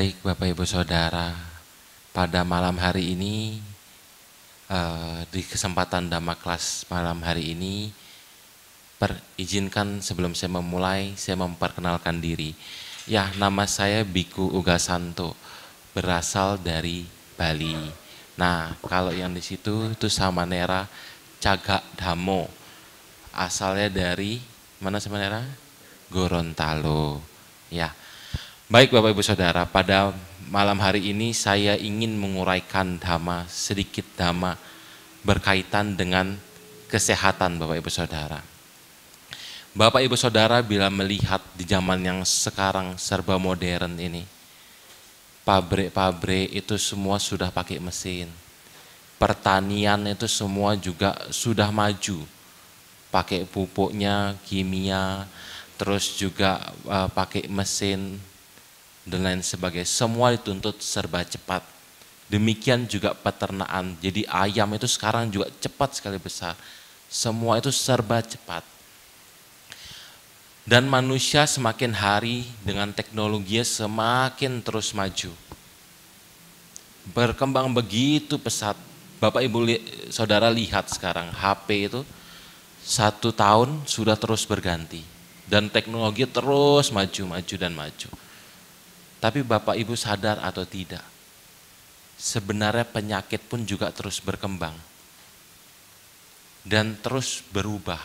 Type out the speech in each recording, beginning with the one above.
Baik Bapak Ibu Saudara, pada malam hari ini, di kesempatan Dhamma Kelas malam hari ini, izinkan sebelum saya memulai, saya memperkenalkan diri. Ya, nama saya Biku Ugasanto, berasal dari Bali. Nah, kalau yang di situ itu Samanera Cagak Dhammo, asalnya dari mana Samanera? Gorontalo. Ya. Baik Bapak Ibu Saudara, pada malam hari ini saya ingin menguraikan dhamma, sedikit dhamma berkaitan dengan kesehatan Bapak Ibu Saudara. Bapak Ibu Saudara bila melihat di zaman yang sekarang serba modern ini, pabrik-pabrik itu semua sudah pakai mesin. Pertanian itu semua juga sudah maju, pakai pupuknya, kimia, terus juga pakai mesin, dan lain sebagainya. Semua dituntut serba cepat. Demikian juga peternakan. Jadi ayam itu sekarang juga cepat sekali besar. Semua itu serba cepat. Dan manusia semakin hari dengan teknologinya semakin terus maju. Berkembang begitu pesat. Bapak Ibu Saudara lihat sekarang HP itu 1 tahun sudah terus berganti. Dan teknologi terus maju dan maju. Tapi Bapak Ibu sadar atau tidak, sebenarnya penyakit pun juga terus berkembang dan terus berubah.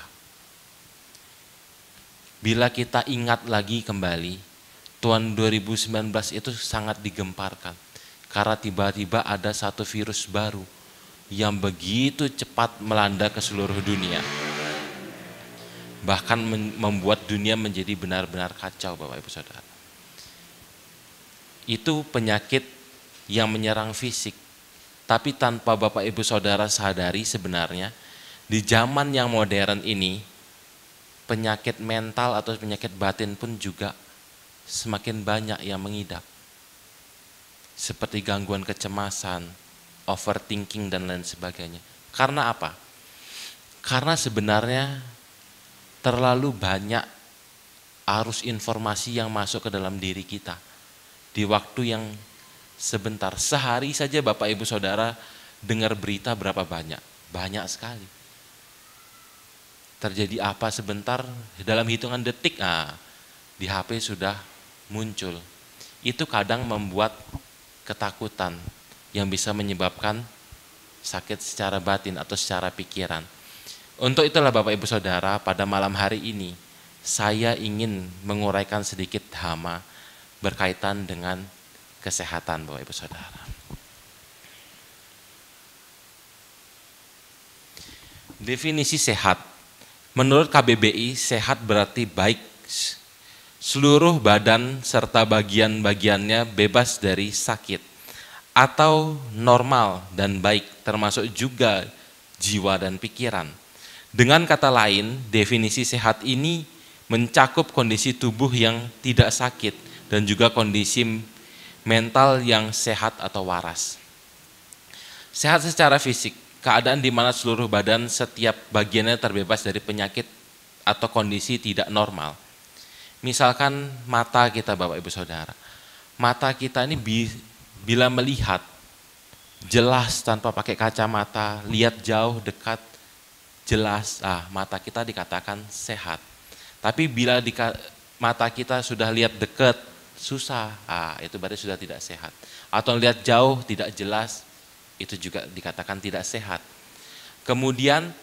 Bila kita ingat lagi kembali, tahun 2019 itu sangat digemparkan karena tiba-tiba ada satu virus baru yang begitu cepat melanda ke seluruh dunia. Bahkan membuat dunia menjadi benar-benar kacau Bapak Ibu Saudara. Itu penyakit yang menyerang fisik. Tapi tanpa Bapak Ibu Saudara sadari sebenarnya, di zaman yang modern ini, penyakit mental atau penyakit batin pun juga semakin banyak yang mengidap. Seperti gangguan kecemasan, overthinking dan lain sebagainya. Karena apa? Karena sebenarnya terlalu banyak arus informasi yang masuk ke dalam diri kita. Di waktu yang sebentar, sehari saja Bapak Ibu Saudara dengar berita berapa banyak? Banyak sekali. Terjadi apa sebentar, dalam hitungan detik, di HP sudah muncul. Itu kadang membuat ketakutan yang bisa menyebabkan sakit secara batin atau secara pikiran. Untuk itulah Bapak Ibu Saudara, pada malam hari ini, saya ingin menguraikan sedikit dhamma berkaitan dengan kesehatan Bapak Ibu Saudara. Definisi sehat. Menurut KBBI, sehat berarti baik. Seluruh badan serta bagian-bagiannya bebas dari sakit. Atau normal dan baik, termasuk juga jiwa dan pikiran. Dengan kata lain, definisi sehat ini mencakup kondisi tubuh yang tidak sakit dan juga kondisi mental yang sehat atau waras. Sehat secara fisik, keadaan di mana seluruh badan setiap bagiannya terbebas dari penyakit atau kondisi tidak normal. Misalkan mata kita Bapak Ibu Saudara. Mata kita ini bila melihat jelas tanpa pakai kacamata, lihat jauh, dekat, jelas, mata kita dikatakan sehat. Tapi bila mata kita sudah lihat dekat, susah, itu berarti sudah tidak sehat. Atau lihat jauh, tidak jelas, itu juga dikatakan tidak sehat. Kemudian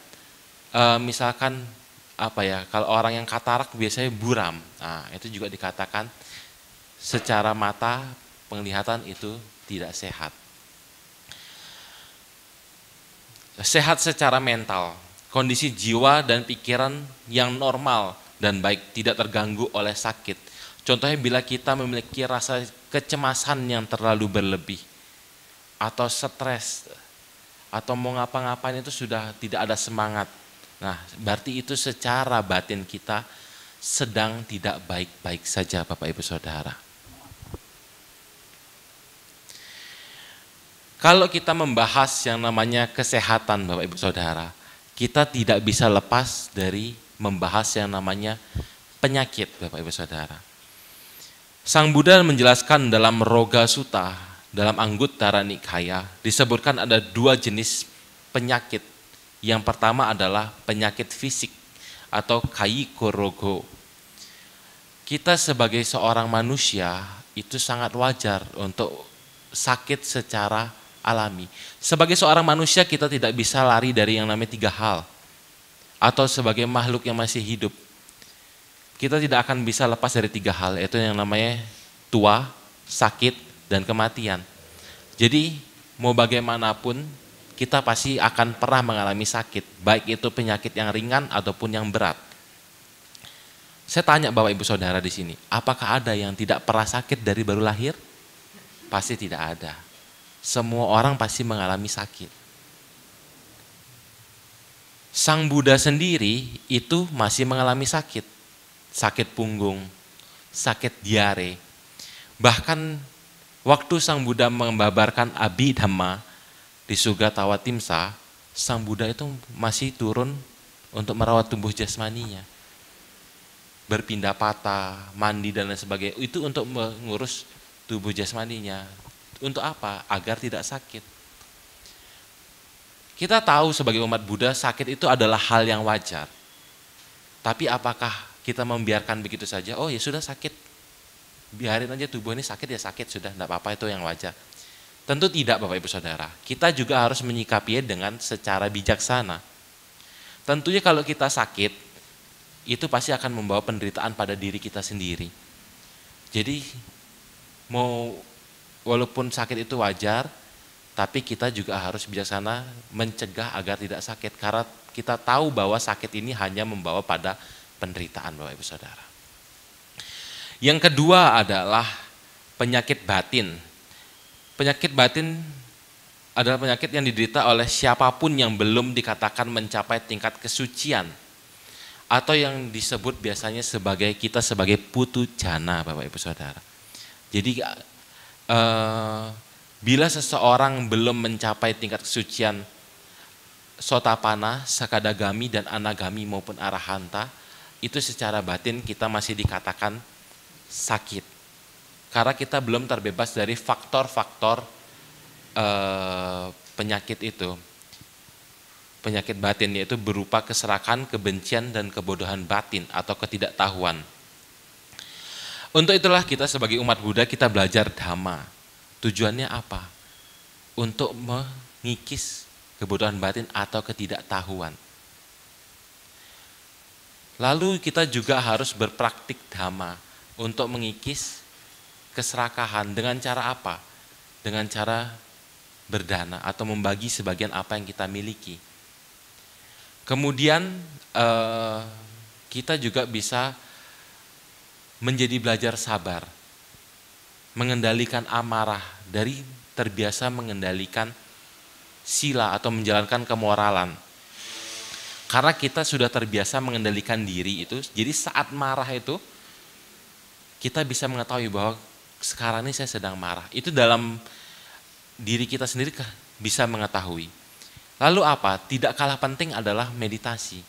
misalkan kalau orang yang katarak biasanya buram, itu juga dikatakan secara mata penglihatan itu tidak sehat. Sehat secara mental, kondisi jiwa dan pikiran yang normal dan baik, tidak terganggu oleh sakit. Contohnya bila kita memiliki rasa kecemasan yang terlalu berlebih, atau stres, atau mau ngapa-ngapain itu sudah tidak ada semangat. Nah, berarti itu secara batin kita sedang tidak baik-baik saja Bapak Ibu Saudara. Kalau kita membahas yang namanya kesehatan Bapak Ibu Saudara, kita tidak bisa lepas dari membahas yang namanya penyakit Bapak Ibu Saudara. Sang Buddha menjelaskan dalam Roga Sutta, dalam Anguttara Nikaya, disebutkan ada 2 jenis penyakit. Yang pertama adalah penyakit fisik atau kaiko rogo. Kita sebagai seorang manusia itu sangat wajar untuk sakit secara alami. Sebagai seorang manusia kita tidak bisa lari dari yang namanya 3 hal. Atau sebagai makhluk yang masih hidup, kita tidak akan bisa lepas dari 3 hal, yaitu yang namanya tua, sakit, dan kematian. Jadi mau bagaimanapun kita pasti akan pernah mengalami sakit, baik itu penyakit yang ringan ataupun yang berat. Saya tanya Bapak Ibu Saudara di sini, apakah ada yang tidak pernah sakit dari baru lahir? Pasti tidak ada. Semua orang pasti mengalami sakit. Sang Buddha sendiri itu masih mengalami sakit. Sakit punggung, sakit diare. Bahkan waktu Sang Buddha membabarkan Abhidhamma di Sugatawa Timsa, Sang Buddha itu masih turun untuk merawat tubuh jasmaninya. Berpindah patah, mandi dan lain sebagainya. Itu untuk mengurus tubuh jasmaninya. Untuk apa? Agar tidak sakit. Kita tahu sebagai umat Buddha sakit itu adalah hal yang wajar. Tapi apakah kita membiarkan begitu saja? Oh ya sudah sakit, biarin aja tubuh ini sakit ya sakit, sudah tidak apa-apa, itu yang wajar. Tentu tidak Bapak Ibu Saudara. Kita juga harus menyikapinya dengan secara bijaksana. Tentunya kalau kita sakit, itu pasti akan membawa penderitaan pada diri kita sendiri. Jadi walaupun sakit itu wajar, tapi kita juga harus bijaksana mencegah agar tidak sakit. Karena kita tahu bahwa sakit ini hanya membawa pada penderitaan Bapak Ibu Saudara. Yang kedua adalah penyakit batin. Penyakit batin adalah penyakit yang diderita oleh siapapun yang belum dikatakan mencapai tingkat kesucian. Atau yang disebut biasanya kita sebagai putu jana Bapak Ibu Saudara. Jadi bila seseorang belum mencapai tingkat kesucian Sotapanna, Sakadagami, dan Anagami maupun Arahanta, itu secara batin kita masih dikatakan sakit. Karena kita belum terbebas dari faktor-faktor penyakit itu. Penyakit batin yaitu berupa keserakan, kebencian, dan kebodohan batin atau ketidaktahuan. Untuk itulah kita sebagai umat Buddha kita belajar Dhamma. Tujuannya apa? Untuk mengikis kebodohan batin atau ketidaktahuan. Lalu kita juga harus berpraktik Dhamma untuk mengikis keserakahan. Dengan cara apa? Dengan cara berdana atau membagi sebagian apa yang kita miliki. Kemudian kita juga bisa menjadi belajar sabar, mengendalikan amarah, dari terbiasa mengendalikan sila atau menjalankan kemoralan. Karena kita sudah terbiasa mengendalikan diri itu, jadi saat marah itu kita bisa mengetahui bahwa sekarang ini saya sedang marah. Itu dalam diri kita sendiri bisa mengetahui. Lalu apa? Tidak kalah penting adalah meditasi.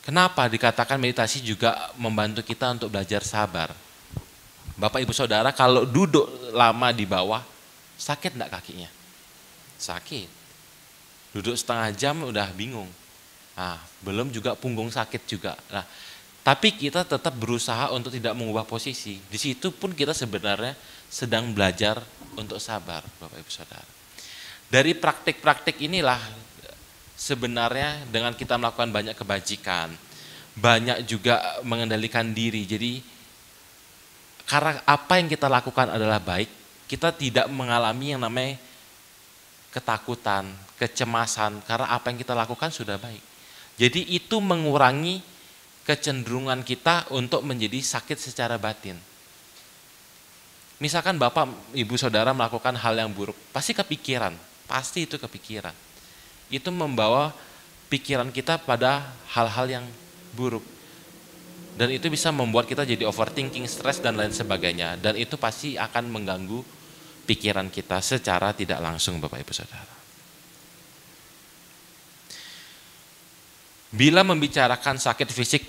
Kenapa dikatakan meditasi juga membantu kita untuk belajar sabar? Bapak Ibu Saudara kalau duduk lama di bawah, sakit enggak kakinya? Sakit. Duduk setengah jam udah bingung. Nah, belum juga punggung sakit juga. Nah, tapi kita tetap berusaha untuk tidak mengubah posisi. Di situ pun kita sebenarnya sedang belajar untuk sabar, Bapak Ibu Saudara. Dari praktik-praktik inilah sebenarnya dengan kita melakukan banyak kebajikan, banyak juga mengendalikan diri. Jadi karena apa yang kita lakukan adalah baik, kita tidak mengalami yang namanya ketakutan, kecemasan, karena apa yang kita lakukan sudah baik. Jadi itu mengurangi kecenderungan kita untuk menjadi sakit secara batin. Misalkan Bapak, Ibu, Saudara melakukan hal yang buruk, pasti kepikiran, pasti itu kepikiran. Itu membawa pikiran kita pada hal-hal yang buruk. Dan itu bisa membuat kita jadi overthinking, stres, dan lain sebagainya. Dan itu pasti akan mengganggu pikiran kita secara tidak langsung, Bapak Ibu Saudara. Bila membicarakan sakit fisik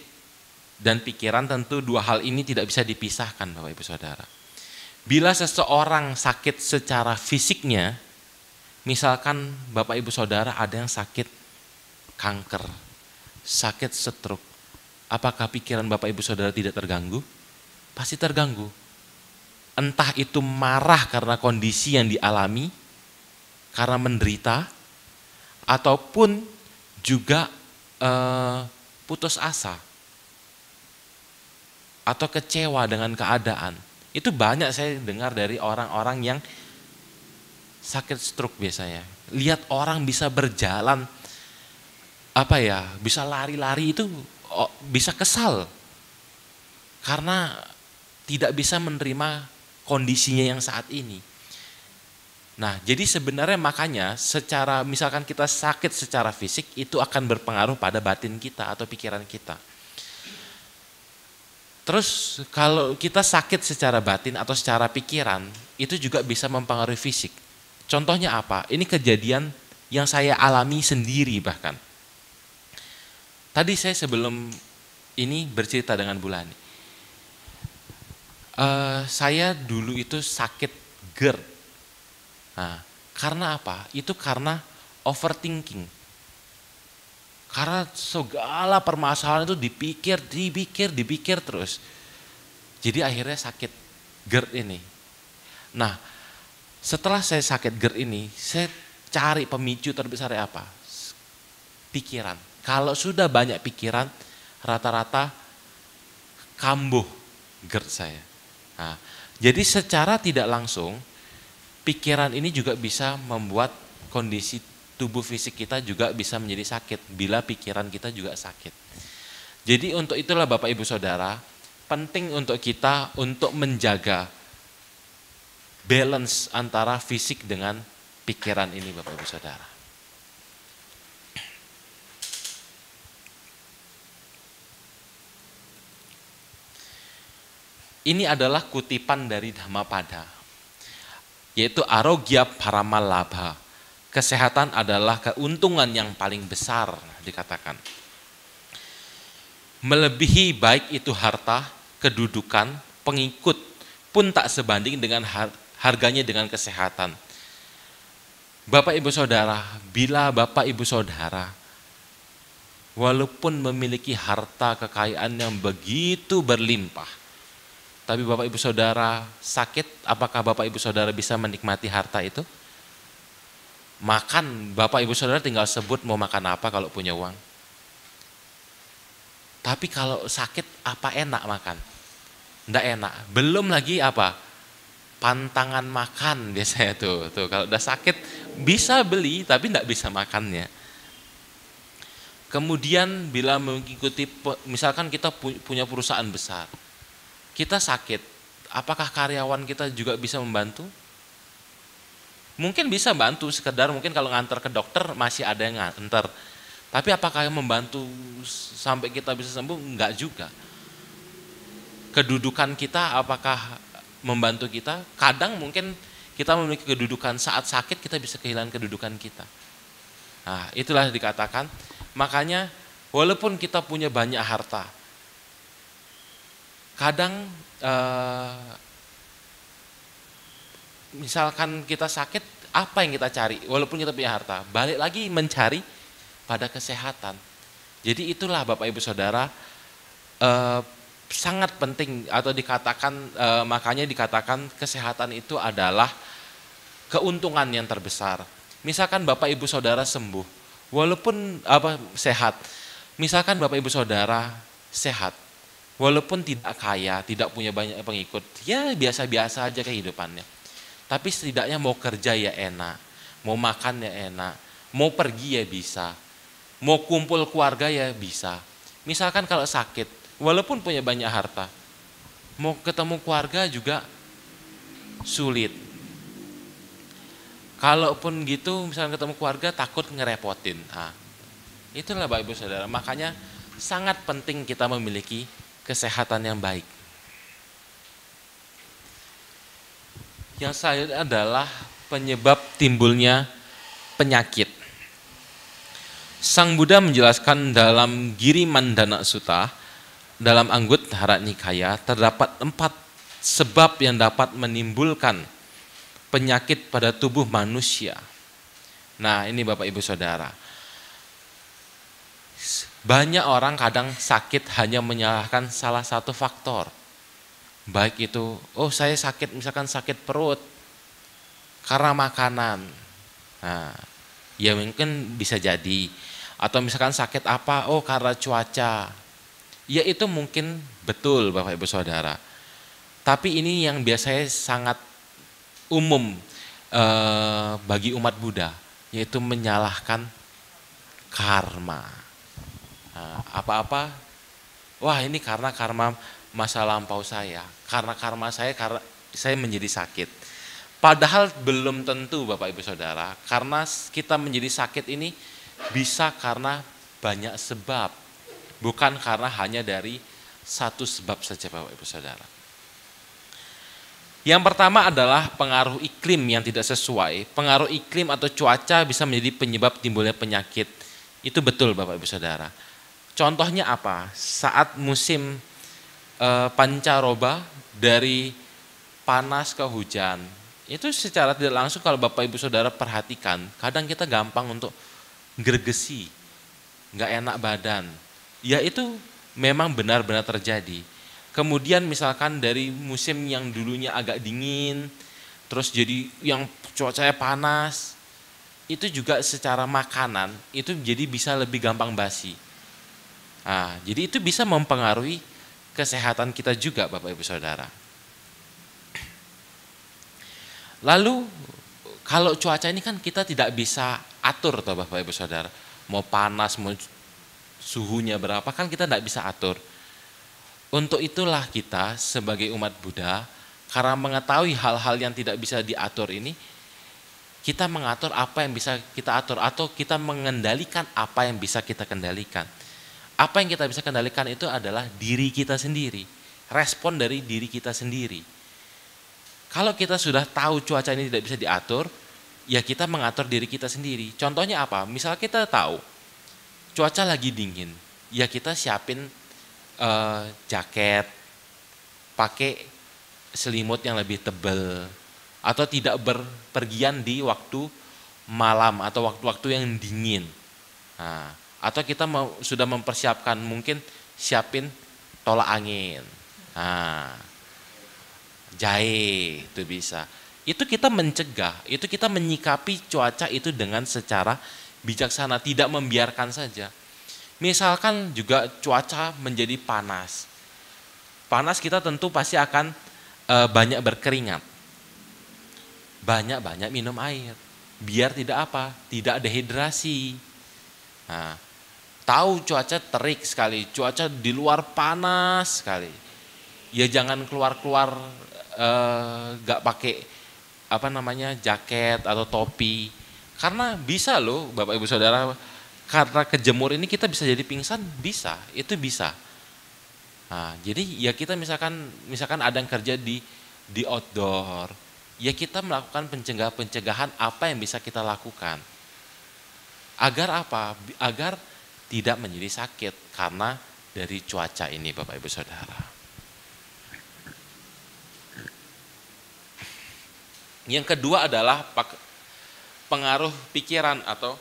dan pikiran, tentu dua hal ini tidak bisa dipisahkan Bapak Ibu Saudara. Bila seseorang sakit secara fisiknya, misalkan Bapak Ibu Saudara ada yang sakit kanker, sakit stroke, apakah pikiran Bapak Ibu Saudara tidak terganggu? Pasti terganggu. Entah itu marah karena kondisi yang dialami, karena menderita, ataupun juga putus asa atau kecewa dengan keadaan. Itu banyak saya dengar dari orang-orang yang sakit stroke biasanya. Lihat orang bisa berjalan, bisa lari-lari itu bisa kesal. Karena tidak bisa menerima kondisinya yang saat ini. Nah, jadi sebenarnya makanya misalkan kita sakit secara fisik, itu akan berpengaruh pada batin kita atau pikiran kita. Terus kalau kita sakit secara batin atau secara pikiran, itu juga bisa mempengaruhi fisik. Contohnya apa? Ini kejadian yang saya alami sendiri bahkan. Tadi saya sebelum ini bercerita dengan Bulani. Saya dulu itu sakit GERD. Nah, karena apa? Itu karena overthinking. Karena segala permasalahan itu dipikir terus. Jadi akhirnya sakit GERD ini. Nah, setelah saya sakit GERD ini, saya cari pemicu terbesar apa? Pikiran. Kalau sudah banyak pikiran, rata-rata kambuh GERD saya. Nah, jadi secara tidak langsung, pikiran ini juga bisa membuat kondisi tubuh fisik kita juga bisa menjadi sakit bila pikiran kita juga sakit. Jadi untuk itulah Bapak Ibu Saudara, penting untuk kita untuk menjaga balance antara fisik dengan pikiran ini Bapak Ibu Saudara. Ini adalah kutipan dari Dhammapada, yaitu arogya paramalabha. Kesehatan adalah keuntungan yang paling besar, dikatakan. Melebihi baik itu harta, kedudukan, pengikut pun tak sebanding dengan harganya dengan kesehatan. Bapak Ibu Saudara, bila Bapak Ibu Saudara walaupun memiliki harta kekayaan yang begitu berlimpah, tapi Bapak Ibu Saudara sakit, apakah Bapak Ibu Saudara bisa menikmati harta itu? Makan, Bapak Ibu Saudara tinggal sebut mau makan apa kalau punya uang. Tapi kalau sakit, apa enak makan? Enggak enak. Belum lagi apa? Pantangan makan biasanya tuh. Kalau udah sakit bisa beli tapi enggak bisa makannya. Kemudian bila mengikuti, misalkan kita punya perusahaan besar, kita sakit, apakah karyawan kita juga bisa membantu? Mungkin bisa bantu sekedar mungkin kalau ngantar ke dokter masih ada yang ngantar. Tapi apakah yang membantu sampai kita bisa sembuh? Enggak juga. Kedudukan kita apakah membantu kita? Kadang mungkin kita memiliki kedudukan, saat sakit kita bisa kehilangan kedudukan kita. Nah, itulah dikatakan. Makanya walaupun kita punya banyak harta, kadang misalkan kita sakit, apa yang kita cari? Walaupun kita punya harta, balik lagi mencari pada kesehatan. Jadi itulah Bapak Ibu Saudara, sangat penting atau dikatakan, makanya dikatakan kesehatan itu adalah keuntungan yang terbesar. Misalkan Bapak Ibu Saudara sembuh, walaupun sehat. Misalkan Bapak Ibu Saudara sehat, walaupun tidak kaya, tidak punya banyak pengikut, ya biasa-biasa aja kehidupannya. Tapi setidaknya mau kerja ya enak, mau makan ya enak, mau pergi ya bisa, mau kumpul keluarga ya bisa. Misalkan kalau sakit, walaupun punya banyak harta, mau ketemu keluarga juga sulit. Kalaupun gitu, misalkan ketemu keluarga takut ngerepotin. Nah, itulah Bapak Ibu Saudara, makanya sangat penting kita memiliki kesehatan yang baik. Yang saya adalah penyebab timbulnya penyakit. Sang Buddha menjelaskan dalam Giri Mandana Sutta dalam Anggutara Nikaya terdapat 4 sebab yang dapat menimbulkan penyakit pada tubuh manusia. Nah, ini Bapak Ibu Saudara. Banyak orang kadang sakit hanya menyalahkan salah satu faktor. Baik itu, saya sakit, misalkan sakit perut karena makanan. Nah, ya mungkin bisa jadi. Atau misalkan sakit apa, karena cuaca. Ya itu mungkin betul Bapak Ibu Saudara. Tapi ini yang biasanya sangat umum bagi umat Buddha, yaitu menyalahkan karma. Apa-apa, wah ini karena karma masa lampau saya, karena karma saya, karena saya menjadi sakit. Padahal belum tentu Bapak Ibu Saudara, karena kita menjadi sakit ini bisa karena banyak sebab, bukan karena hanya dari satu sebab saja Bapak Ibu Saudara. Yang pertama adalah pengaruh iklim yang tidak sesuai. Pengaruh iklim atau cuaca bisa menjadi penyebab timbulnya penyakit. Itu betul Bapak Ibu Saudara. Contohnya apa? Saat musim pancaroba dari panas ke hujan, itu secara tidak langsung kalau Bapak Ibu Saudara perhatikan, kadang kita gampang untuk gergesi, nggak enak badan. Ya itu memang benar-benar terjadi. Kemudian misalkan dari musim yang dulunya agak dingin, terus jadi yang cuacanya panas, itu juga secara makanan itu jadi bisa lebih gampang basi. Nah, jadi itu bisa mempengaruhi kesehatan kita juga Bapak Ibu Saudara. Lalu kalau cuaca ini kan kita tidak bisa atur toh Bapak Ibu Saudara. Mau panas, mau suhunya berapa kan kita tidak bisa atur. Untuk itulah kita sebagai umat Buddha, karena mengetahui hal-hal yang tidak bisa diatur ini, kita mengatur apa yang bisa kita atur atau kita mengendalikan apa yang bisa kita kendalikan. Apa yang kita bisa kendalikan itu adalah diri kita sendiri, respon dari diri kita sendiri. Kalau kita sudah tahu cuaca ini tidak bisa diatur, ya kita mengatur diri kita sendiri. Contohnya apa? Misal kita tahu cuaca lagi dingin, ya kita siapin jaket, pakai selimut yang lebih tebal, atau tidak berpergian di waktu malam atau waktu-waktu yang dingin. Nah, atau kita sudah mempersiapkan, mungkin siapin tolak angin, jahe itu bisa. Itu kita mencegah, itu kita menyikapi cuaca itu dengan secara bijaksana, tidak membiarkan saja. Misalkan juga cuaca menjadi panas. Panas kita tentu pasti akan banyak berkeringat. Banyak-banyak minum air. Biar tidak apa? Tidak dehidrasi. Nah, tahu cuaca terik sekali, cuaca di luar panas sekali. Ya jangan keluar-keluar gak pakai jaket atau topi. Karena bisa loh Bapak Ibu Saudara, karena kejemur ini kita bisa jadi pingsan, itu bisa. Nah, jadi ya kita misalkan ada yang kerja di outdoor, ya kita melakukan pencegahan apa yang bisa kita lakukan. Agar apa? Agar tidak menjadi sakit karena dari cuaca ini Bapak Ibu Saudara. Yang kedua adalah pengaruh pikiran atau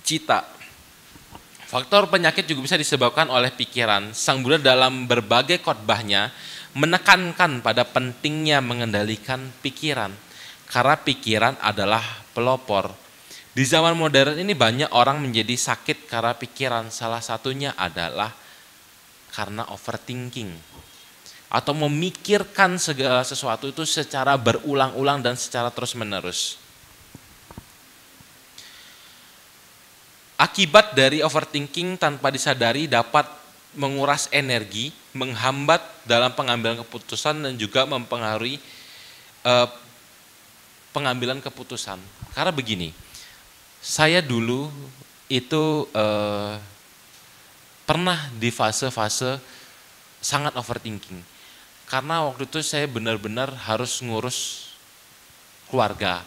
cita. Faktor penyakit juga bisa disebabkan oleh pikiran. Sang Buddha dalam berbagai khotbahnya menekankan pada pentingnya mengendalikan pikiran, karena pikiran adalah pelopor. Di zaman modern ini banyak orang menjadi sakit karena pikiran. Salah satunya adalah karena overthinking, atau memikirkan segala sesuatu itu secara berulang-ulang dan secara terus-menerus. Akibat dari overthinking tanpa disadari dapat menguras energi, menghambat dalam pengambilan keputusan dan juga mempengaruhi pengambilan keputusan. Karena begini, saya dulu itu pernah di fase-fase sangat overthinking. Karena waktu itu saya benar-benar harus ngurus keluarga,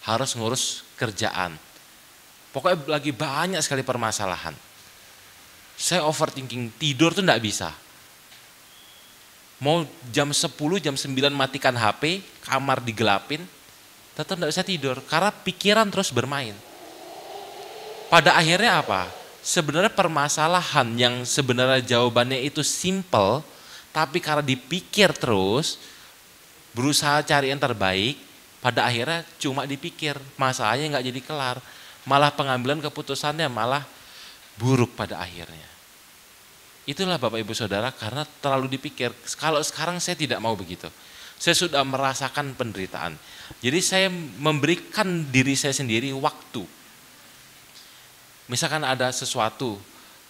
harus ngurus kerjaan. Pokoknya lagi banyak sekali permasalahan. Saya overthinking, tidur tuh enggak bisa. Mau jam 10, jam 9 matikan HP, kamar digelapin, tetap tidak bisa tidur karena pikiran terus bermain. Pada akhirnya apa? Sebenarnya permasalahan yang sebenarnya jawabannya itu simple, tapi karena dipikir terus, berusaha cari yang terbaik, pada akhirnya cuma dipikir, masalahnya nggak jadi kelar. Malah pengambilan keputusannya malah buruk pada akhirnya. Itulah Bapak Ibu Saudara karena terlalu dipikir. Kalau sekarang saya tidak mau begitu. Saya sudah merasakan penderitaan. Jadi saya memberikan diri saya sendiri waktu. Misalkan ada sesuatu,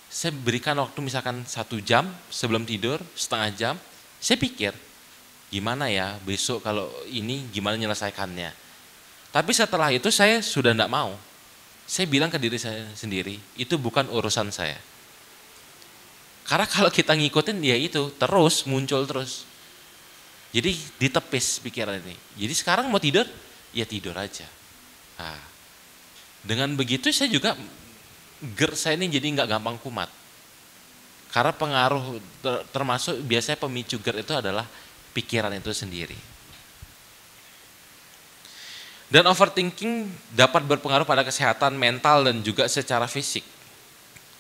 saya berikan waktu misalkan 1 jam sebelum tidur, setengah jam, saya pikir gimana ya besok kalau ini gimana menyelesaikannya. Tapi setelah itu saya sudah tidak mau. Saya bilang ke diri saya sendiri, itu bukan urusan saya. Karena kalau kita ngikutin ya itu terus muncul terus. Jadi ditepis pikiran ini. Jadi sekarang mau tidur, ya tidur aja. Nah, dengan begitu saya juga saya ini jadi nggak gampang kumat. Karena pengaruh termasuk biasanya pemicu GERD itu adalah pikiran itu sendiri. Dan overthinking dapat berpengaruh pada kesehatan mental dan juga secara fisik.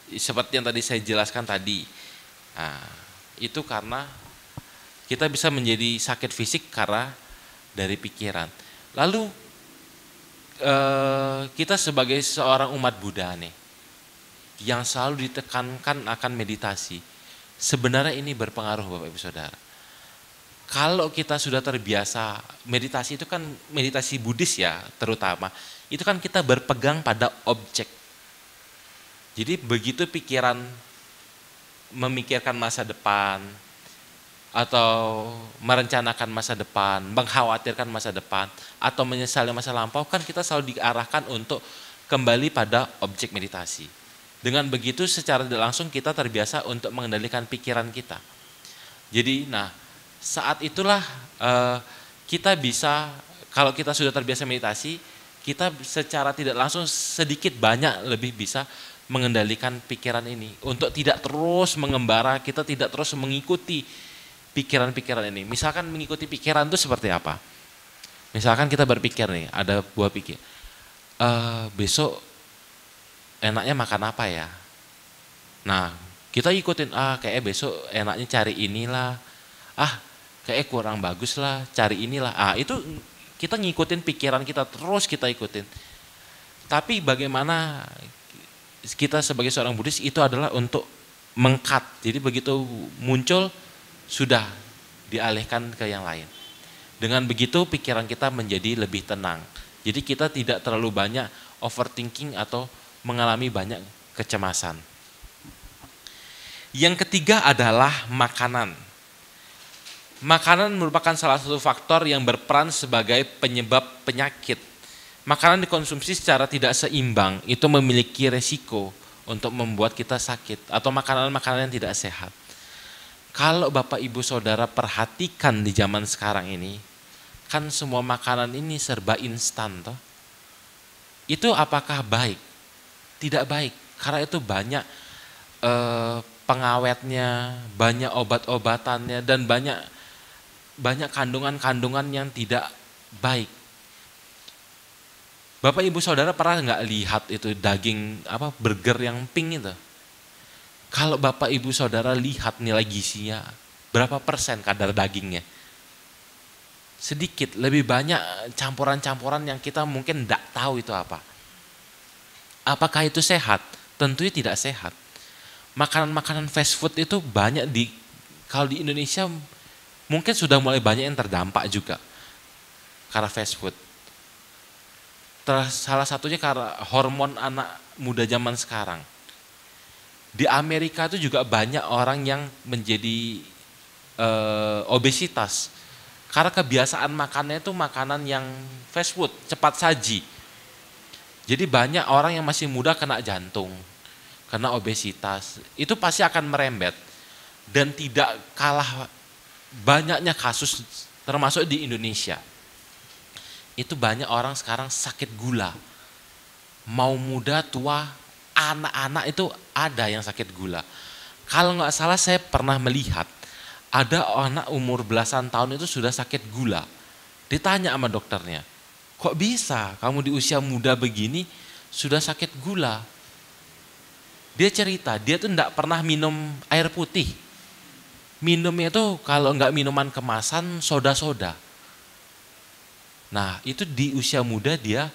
Seperti yang tadi saya jelaskan tadi. Nah, itu karena kita bisa menjadi sakit fisik karena dari pikiran. Lalu kita sebagai seorang umat Buddha nih, yang selalu ditekankan akan meditasi, sebenarnya ini berpengaruh Bapak Ibu Saudara. Kalau kita sudah terbiasa, meditasi itu kan meditasi Buddhis ya terutama, itu kan kita berpegang pada objek. Jadi begitu pikiran memikirkan masa depan, atau merencanakan masa depan, mengkhawatirkan masa depan, atau menyesali masa lampau, kan kita selalu diarahkan untuk kembali pada objek meditasi. Dengan begitu secara tidak langsung kita terbiasa untuk mengendalikan pikiran kita. Jadi saat itulah kita bisa, kalau kita sudah terbiasa meditasi, kita secara tidak langsung sedikit banyak lebih bisa mengendalikan pikiran ini. Untuk tidak terus mengembara, kita tidak terus mengikuti pikiran-pikiran ini. Misalkan mengikuti pikiran itu seperti apa? Misalkan kita berpikir nih, ada buah pikir, besok enaknya makan apa ya? Nah, kita ikutin, kayaknya besok enaknya cari inilah, kayaknya kurang bagus lah, cari inilah. Itu kita ngikutin pikiran kita, terus kita ikutin. Tapi bagaimana kita sebagai seorang Buddhis itu adalah untuk meng-cut. Jadi begitu muncul, sudah dialihkan ke yang lain. Dengan begitu pikiran kita menjadi lebih tenang. Jadi kita tidak terlalu banyak overthinking atau mengalami banyak kecemasan. Yang ketiga adalah makanan. Makanan merupakan salah satu faktor yang berperan sebagai penyebab penyakit. Makanan dikonsumsi secara tidak seimbang itu memiliki resiko untuk membuat kita sakit atau makanan-makanan yang tidak sehat. Kalau Bapak Ibu Saudara perhatikan di zaman sekarang ini, kan semua makanan ini serba instan toh. Itu apakah baik? Tidak baik, karena itu banyak pengawetnya, banyak obat-obatannya, dan banyak kandungan-kandungan yang tidak baik. Bapak Ibu Saudara pernah nggak lihat itu daging burger yang pink itu? Kalau Bapak Ibu Saudara lihat nilai gizinya, berapa persen kadar dagingnya? Sedikit, lebih banyak campuran-campuran yang kita mungkin tidak tahu itu apa. Apakah itu sehat? Tentunya tidak sehat. Makanan-makanan fast food itu banyak kalau di Indonesia mungkin sudah mulai banyak yang terdampak juga karena fast food. Salah satunya karena hormon anak muda zaman sekarang. Di Amerika itu juga banyak orang yang menjadi obesitas. Karena kebiasaan makannya itu makanan yang fast food, cepat saji. Jadi banyak orang yang masih muda kena jantung, kena obesitas. Itu pasti akan merembet. Dan tidak kalah banyaknya kasus termasuk di Indonesia. Itu banyak orang sekarang sakit gula. Mau muda, tua, anak-anak itu ada yang sakit gula. Kalau nggak salah saya pernah melihat Ada anak umur belasan tahun itu sudah sakit gula. Ditanya sama dokternya, kok bisa kamu di usia muda begini sudah sakit gula? Dia cerita, dia tuh enggak pernah minum air putih. Minumnya itu kalau enggak minuman kemasan, soda-soda. Nah itu di usia muda dia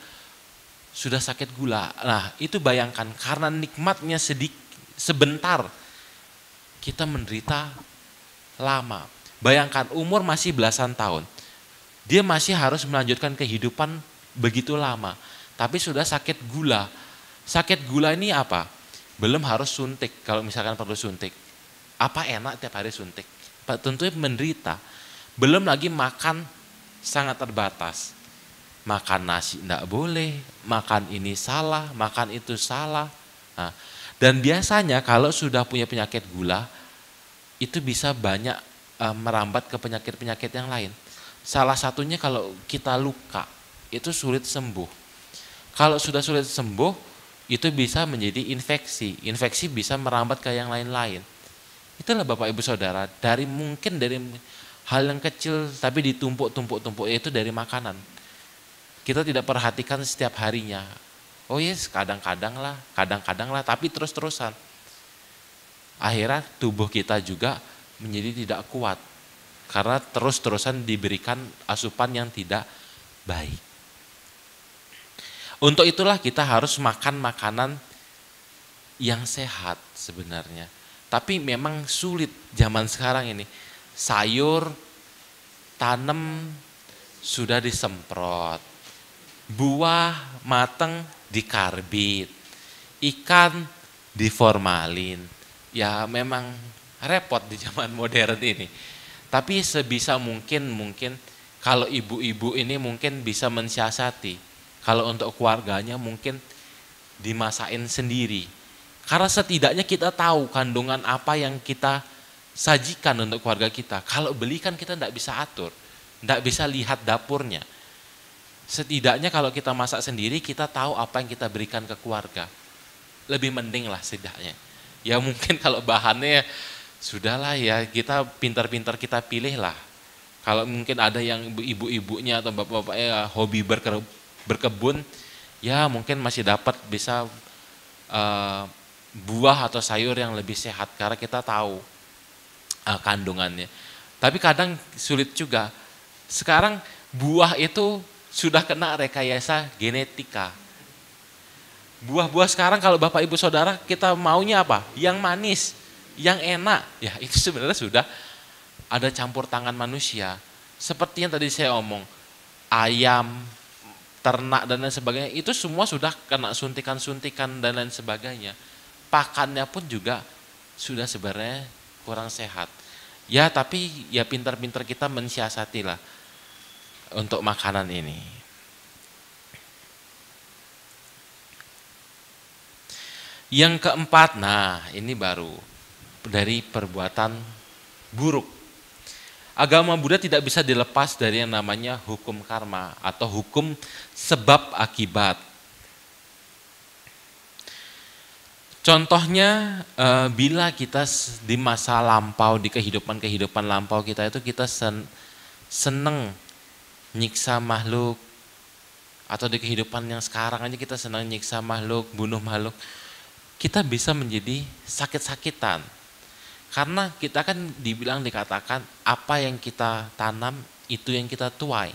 sudah sakit gula. Nah itu bayangkan, karena nikmatnya sebentar, kita menderita lama. Bayangkan umur masih belasan tahun, dia masih harus melanjutkan kehidupan begitu lama, tapi sudah sakit gula. Sakit gula ini apa? Belum harus suntik, kalau misalkan perlu suntik. Apa enak tiap hari suntik? Tentunya menderita. Belum lagi makan sangat terbatas. Makan nasi enggak boleh, makan ini salah, makan itu salah. Nah, dan biasanya kalau sudah punya penyakit gula, itu bisa banyak merambat ke penyakit-penyakit yang lain. Salah satunya kalau kita luka, itu sulit sembuh. Kalau sudah sulit sembuh, itu bisa menjadi infeksi. Infeksi bisa merambat ke yang lain-lain. Itulah Bapak Ibu Saudara, mungkin dari hal yang kecil tapi ditumpuk-tumpuk itu dari makanan. Kita tidak perhatikan setiap harinya. Oh yes, kadang-kadang lah, tapi terus-terusan. Akhirnya tubuh kita juga menjadi tidak kuat karena terus-terusan diberikan asupan yang tidak baik. Untuk itulah kita harus makan makanan yang sehat sebenarnya. Tapi memang sulit zaman sekarang ini. Sayur tanam sudah disemprot, buah mateng dikarbit, ikan diformalin. Ya memang repot di zaman modern ini. Tapi sebisa mungkin kalau ibu-ibu ini mungkin bisa mensiasati. Kalau untuk keluarganya mungkin dimasakin sendiri. Karena setidaknya kita tahu kandungan apa yang kita sajikan untuk keluarga kita. Kalau beli kan kita tidak bisa atur, tidak bisa lihat dapurnya. Setidaknya kalau kita masak sendiri kita tahu apa yang kita berikan ke keluarga. Lebih mending lah setidaknya. Ya mungkin kalau bahannya sudahlah ya kita pintar-pintar kita pilih lah. Kalau mungkin ada yang ibu-ibunya atau bapak-bapaknya hobi berkebun, ya mungkin masih dapat bisa buah atau sayur yang lebih sehat karena kita tahu kandungannya. Tapi kadang sulit juga. Sekarang buah itu sudah kena rekayasa genetika. Buah-buah sekarang kalau Bapak Ibu Saudara kita maunya apa? Yang manis, yang enak. Ya itu sebenarnya sudah ada campur tangan manusia. Seperti yang tadi saya omong, ayam, ternak dan lain sebagainya, itu semua sudah kena suntikan-suntikan dan lain sebagainya. Pakannya pun juga sudah sebenarnya kurang sehat. Ya tapi ya pintar-pintar kita mensiasatilah untuk makanan ini. Yang keempat, nah ini baru dari perbuatan buruk. Agama Buddha tidak bisa dilepas dari yang namanya hukum karma atau hukum sebab akibat. Contohnya bila kita di masa lampau, di kehidupan lampau kita itu kita seneng nyiksa makhluk, atau di kehidupan yang sekarang aja kita senang nyiksa makhluk, bunuh makhluk. Kita bisa menjadi sakit-sakitan. Karena kita kan dikatakan apa yang kita tanam itu yang kita tuai.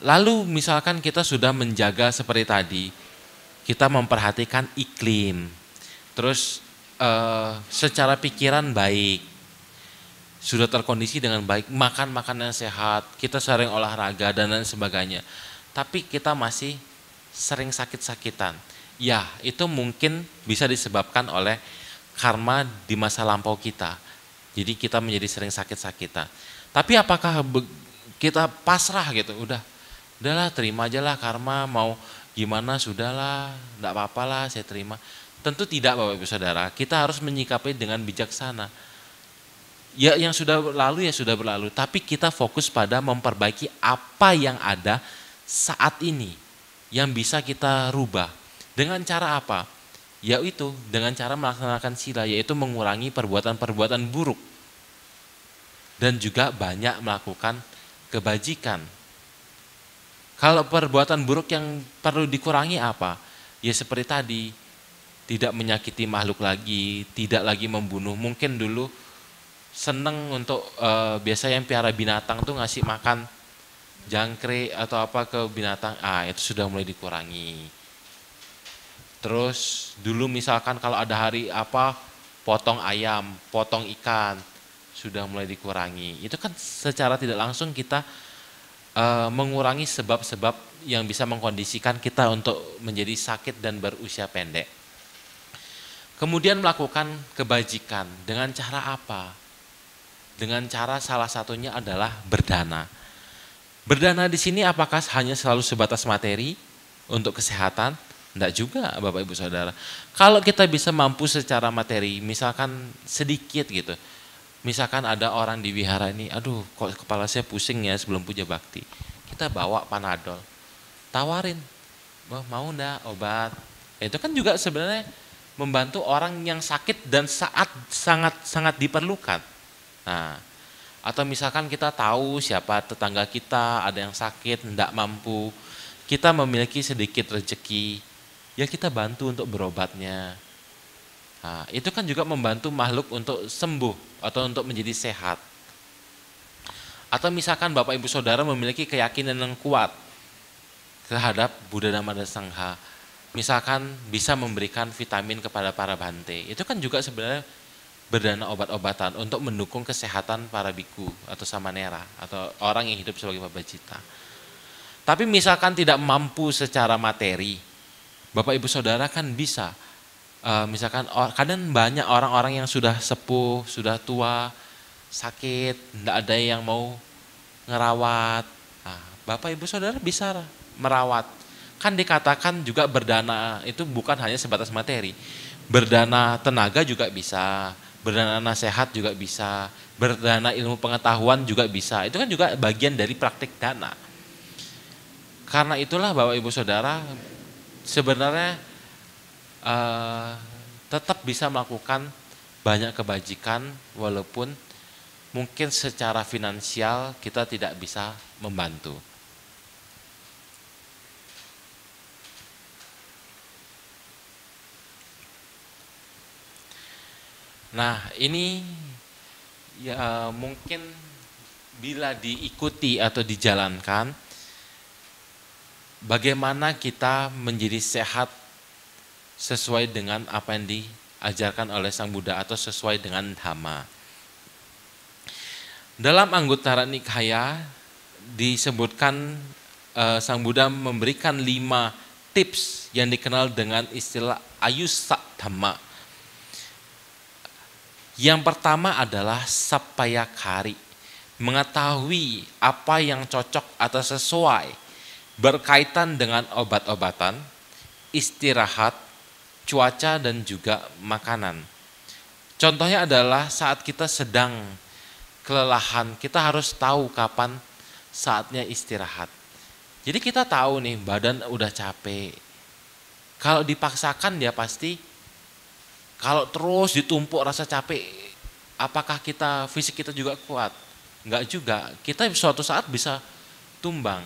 Lalu misalkan kita sudah menjaga seperti tadi, kita memperhatikan iklim, terus secara pikiran baik, sudah terkondisi dengan baik, makan makanan sehat, kita sering olahraga dan lain sebagainya. Tapi kita masih sering sakit-sakitan. Ya, itu mungkin bisa disebabkan oleh karma di masa lampau kita. Jadi kita menjadi sering sakit-sakitan. Tapi apakah kita pasrah gitu, udahlah terima aja lah karma, mau gimana sudahlah, enggak apa-apalah saya terima. Tentu tidak Bapak Ibu Saudara, kita harus menyikapi dengan bijaksana. Ya yang sudah berlalu ya sudah berlalu, tapi kita fokus pada memperbaiki apa yang ada saat ini yang bisa kita rubah. Dengan cara apa? Yaitu dengan cara melaksanakan sila, yaitu mengurangi perbuatan-perbuatan buruk. dan juga banyak melakukan kebajikan. Kalau perbuatan buruk yang perlu dikurangi apa? Ya seperti tadi, tidak menyakiti makhluk lagi, tidak lagi membunuh. Mungkin dulu seneng untuk biasa yang piara binatang tuh ngasih makan jangkrik atau apa ke binatang, itu sudah mulai dikurangi. Terus dulu misalkan kalau ada hari apa, potong ayam, potong ikan, sudah mulai dikurangi. Itu kan secara tidak langsung kita mengurangi sebab-sebab yang bisa mengkondisikan kita untuk menjadi sakit dan berusia pendek. Kemudian melakukan kebajikan dengan cara apa? Dengan cara salah satunya adalah berdana. Berdana di sini apakah hanya selalu sebatas materi untuk kesehatan? Tidak juga, Bapak Ibu Saudara. Kalau kita bisa mampu secara materi, misalkan sedikit gitu. Misalkan ada orang di wihara ini, aduh kok kepala saya pusing ya sebelum puja bakti. Kita bawa Panadol, tawarin, mau enggak obat. Itu kan juga sebenarnya membantu orang yang sakit dan saat sangat diperlukan. Nah, atau misalkan kita tahu siapa tetangga kita ada yang sakit, enggak mampu, kita memiliki sedikit rezeki, ya kita bantu untuk berobatnya. Nah, itu kan juga membantu makhluk untuk sembuh atau untuk menjadi sehat. Atau misalkan Bapak Ibu Saudara memiliki keyakinan yang kuat terhadap Buddha Dhamma dan Sangha. Misalkan bisa memberikan vitamin kepada para bhante. Itu kan juga sebenarnya berdana obat-obatan untuk mendukung kesehatan para biku atau samanera atau orang yang hidup sebagai pabajita. Tapi misalkan tidak mampu secara materi, Bapak Ibu Saudara kan bisa. Misalkan kadang banyak orang-orang yang sudah sepuh, sudah tua, sakit, tidak ada yang mau ngerawat. Nah, Bapak Ibu Saudara bisa merawat. Kan dikatakan juga berdana itu bukan hanya sebatas materi. Berdana tenaga juga bisa, berdana nasihat juga bisa, berdana ilmu pengetahuan juga bisa. Itu kan juga bagian dari praktik dana. Karena itulah Bapak Ibu Saudara sebenarnya tetap bisa melakukan banyak kebajikan walaupun mungkin secara finansial kita tidak bisa membantu. Nah, ini ya mungkin bila diikuti atau dijalankan, bagaimana kita menjadi sehat sesuai dengan apa yang diajarkan oleh Sang Buddha atau sesuai dengan Dhamma. Dalam Anguttara Nikaya disebutkan Sang Buddha memberikan 5 tips yang dikenal dengan istilah Ayussa Dhamma. Yang pertama adalah Sappayakari, mengetahui apa yang cocok atau sesuai berkaitan dengan obat-obatan, istirahat, cuaca dan juga makanan. Contohnya adalah saat kita sedang kelelahan, kita harus tahu kapan saatnya istirahat. Jadi kita tahu nih badan udah capek. Kalau dipaksakan dia pasti, kalau terus ditumpuk rasa capek, apakah fisik kita juga kuat? Enggak juga, kita suatu saat bisa tumbang.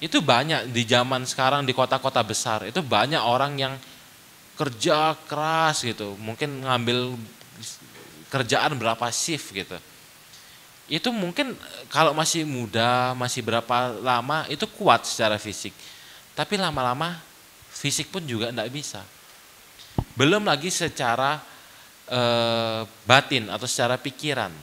Itu banyak di zaman sekarang di kota-kota besar, itu banyak orang yang kerja keras gitu, mungkin ngambil kerjaan berapa shift gitu. Itu mungkin kalau masih muda, masih berapa lama itu kuat secara fisik. Tapi lama-lama fisik pun juga enggak bisa. Belum lagi secara batin atau secara pikiran.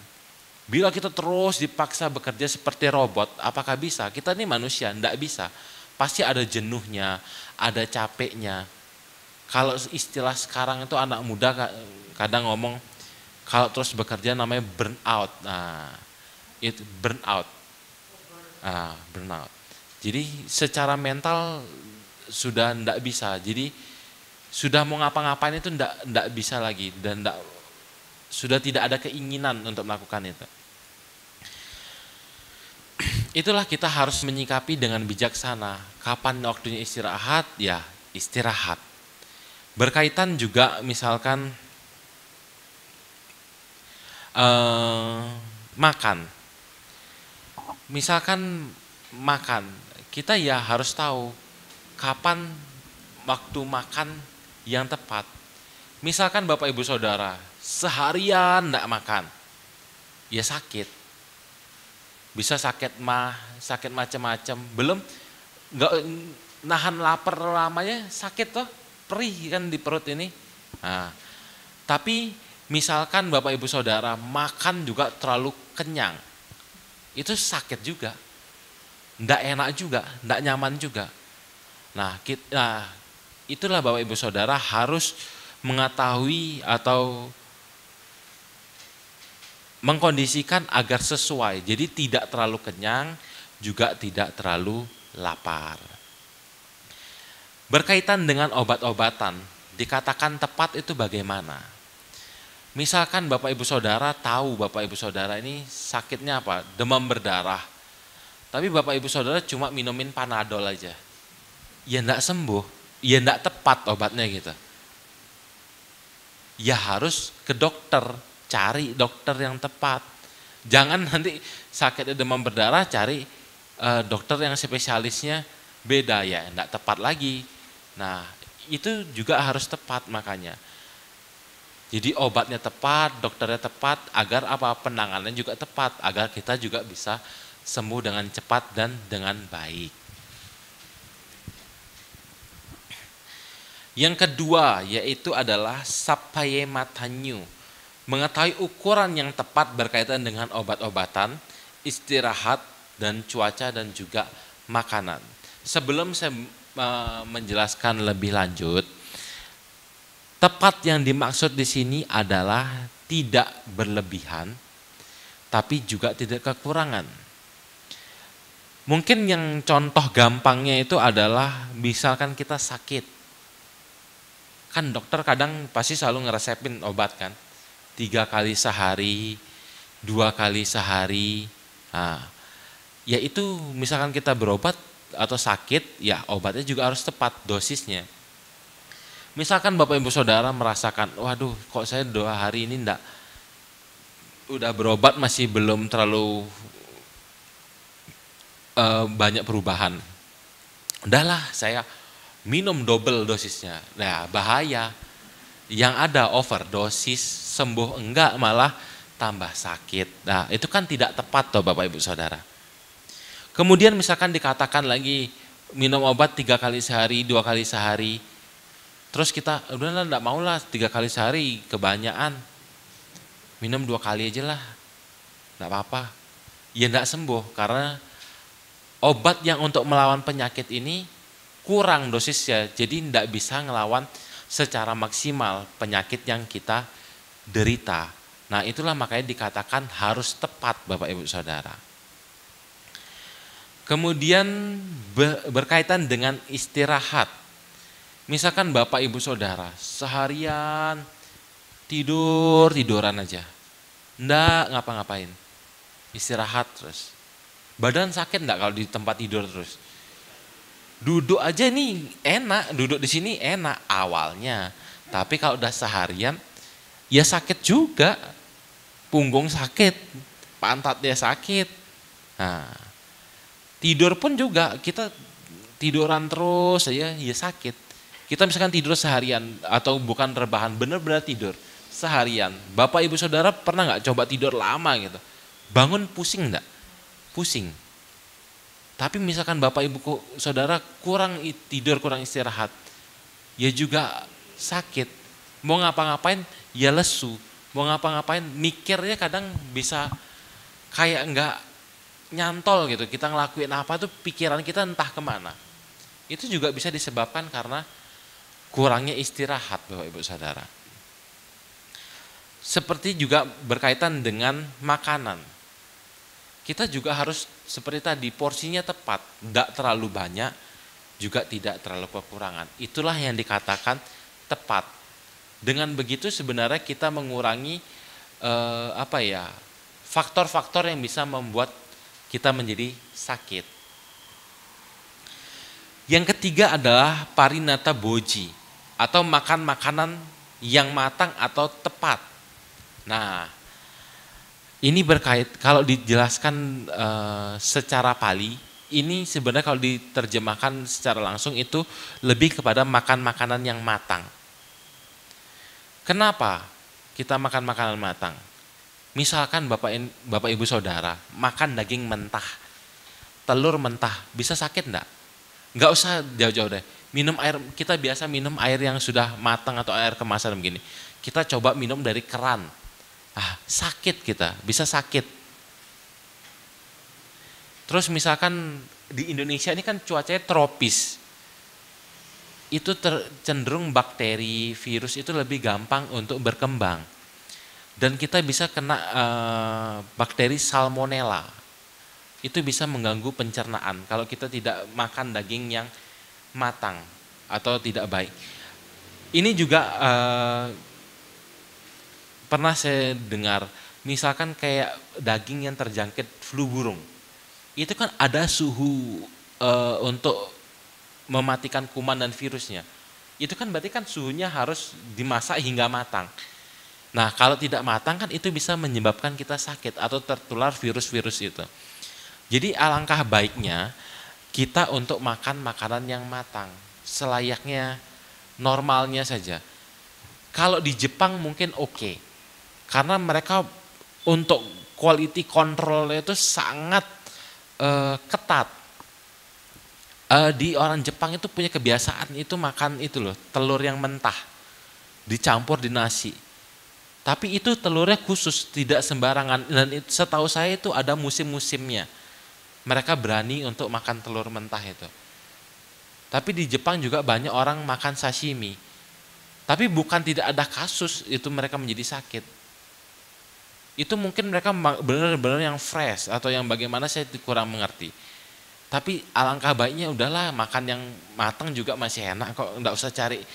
Bila kita terus dipaksa bekerja seperti robot, apakah bisa? Kita ini manusia, enggak bisa. Pasti ada jenuhnya, ada capeknya. Kalau istilah sekarang itu anak muda kadang ngomong kalau terus bekerja namanya burnout. Nah, itu burnout. Burnout. Jadi secara mental sudah enggak bisa. Jadi sudah mau ngapa-ngapain itu enggak bisa lagi dan sudah tidak ada keinginan untuk melakukan itu. Itulah kita harus menyikapi dengan bijaksana. Kapan waktunya istirahat? Ya, istirahat. Berkaitan juga misalkan Makan. Misalkan makan, kita ya harus tahu kapan waktu makan yang tepat. Misalkan Bapak Ibu Saudara seharian enggak makan, ya sakit. Bisa sakit sakit macam-macam. Belum enggak nahan lapar lamanya sakit toh, perih kan di perut ini. Nah, tapi misalkan Bapak Ibu Saudara makan juga terlalu kenyang, itu sakit juga. Enggak enak juga, enggak nyaman juga. Nah, itulah Bapak Ibu Saudara harus mengetahui atau mengkondisikan agar sesuai. Jadi tidak terlalu kenyang, juga tidak terlalu lapar. Berkaitan dengan obat-obatan, dikatakan tepat itu bagaimana? Misalkan Bapak Ibu Saudara tahu Bapak Ibu Saudara ini sakitnya apa? Demam berdarah. Tapi Bapak Ibu Saudara cuma minumin Panadol aja. Ya enggak sembuh, ya enggak tepat obatnya gitu. Ya harus ke dokter, cari dokter yang tepat. Jangan nanti sakit demam berdarah cari dokter yang spesialisnya beda, ya enggak tepat lagi. Nah, itu juga harus tepat makanya. Jadi obatnya tepat, dokternya tepat, agar apa, penanganannya juga tepat, agar kita juga bisa sembuh dengan cepat dan dengan baik. Yang kedua yaitu adalah sapaye matanyu, mengetahui ukuran yang tepat berkaitan dengan obat-obatan, istirahat, dan cuaca dan juga makanan. Sebelum saya menjelaskan lebih lanjut, tepat yang dimaksud di sini adalah tidak berlebihan, tapi juga tidak kekurangan. Mungkin yang contoh gampangnya itu adalah misalkan kita sakit. Kan dokter kadang pasti selalu ngeresepin obat kan. 3 kali sehari, 2 kali sehari. Nah, ya itu misalkan kita berobat atau sakit, ya obatnya juga harus tepat dosisnya. Misalkan Bapak Ibu Saudara merasakan, waduh kok saya 2 hari ini enggak, udah berobat masih belum terlalu banyak perubahan. Udahlah saya minum double dosisnya. Nah, bahaya. Yang ada overdosis, sembuh enggak malah tambah sakit. Nah, itu kan tidak tepat toh Bapak Ibu Saudara. Kemudian misalkan dikatakan lagi minum obat 3 kali sehari, 2 kali sehari. Terus kita udahlah enggak maulah 3 kali sehari, kebanyakan. Minum 2 kali aja lah. Enggak apa-apa. Ya enggak sembuh karena obat yang untuk melawan penyakit ini kurang dosisnya, jadi tidak bisa ngelawan secara maksimal penyakit yang kita derita. Nah, itulah makanya dikatakan harus tepat Bapak Ibu Saudara. Kemudian berkaitan dengan istirahat. Misalkan Bapak Ibu Saudara seharian tiduran aja, enggak ngapa-ngapain, istirahat terus. Badan sakit enggak kalau di tempat tidur terus? Duduk aja nih enak, duduk di sini enak awalnya. Tapi kalau udah seharian, ya sakit juga. Punggung sakit, pantatnya sakit. Nah, tidur pun juga kita tiduran terus aja, ya sakit. Kita misalkan tidur seharian atau bukan rebahan, benar-benar tidur seharian. Bapak Ibu Saudara pernah nggak coba tidur lama gitu? Bangun pusing enggak? Pusing. Tapi misalkan Bapak Ibu Saudara kurang tidur, kurang istirahat, ya juga sakit. Mau ngapa-ngapain ya lesu. Mau ngapa-ngapain mikirnya kadang bisa kayak enggak nyantol gitu. Kita ngelakuin apa tuh pikiran kita entah kemana. Itu juga bisa disebabkan karena kurangnya istirahat Bapak Ibu Saudara. Seperti juga berkaitan dengan makanan. Kita juga harus seperti tadi, porsinya tepat, tidak terlalu banyak, juga tidak terlalu kekurangan. Itulah yang dikatakan tepat. Dengan begitu sebenarnya kita mengurangi faktor-faktor yang bisa membuat kita menjadi sakit. Yang ketiga adalah parinata boji, atau makan makanan yang matang atau tepat. Nah, Ini berkait, kalau dijelaskan secara Pali, ini sebenarnya kalau diterjemahkan secara langsung itu lebih kepada makan makanan yang matang. Kenapa kita makan makanan matang? Misalkan Bapak Ibu Saudara makan daging mentah, telur mentah, bisa sakit enggak? Enggak usah jauh-jauh deh. Minum air, kita biasa minum air yang sudah matang atau air kemasan begini. Kita coba minum dari keran. Sakit kita, bisa sakit. Terus misalkan di Indonesia ini kan cuacanya tropis. Itu cenderung bakteri, virus itu lebih gampang untuk berkembang. Dan kita bisa kena bakteri salmonella. Itu bisa mengganggu pencernaan kalau kita tidak makan daging yang matang atau tidak baik. Ini juga pernah saya dengar, misalkan kayak daging yang terjangkit flu burung, itu kan ada suhu untuk mematikan kuman dan virusnya. Itu kan berarti kan suhunya harus dimasak hingga matang. Nah kalau tidak matang kan itu bisa menyebabkan kita sakit atau tertular virus-virus itu. Jadi alangkah baiknya kita untuk makan makanan yang matang, selayaknya normalnya saja. Kalau di Jepang mungkin oke. Karena mereka untuk quality control itu sangat ketat. Di orang Jepang itu punya kebiasaan itu makan itu loh, telur yang mentah dicampur di nasi. Tapi itu telurnya khusus, tidak sembarangan. Dan setahu saya itu ada musim-musimnya. Mereka berani untuk makan telur mentah itu. Tapi di Jepang juga banyak orang makan sashimi. Tapi bukan tidak ada kasus itu mereka menjadi sakit. Itu mungkin mereka benar-benar yang fresh atau yang bagaimana saya kurang mengerti. Tapi alangkah baiknya udahlah makan yang matang juga masih enak kok, enggak usah cari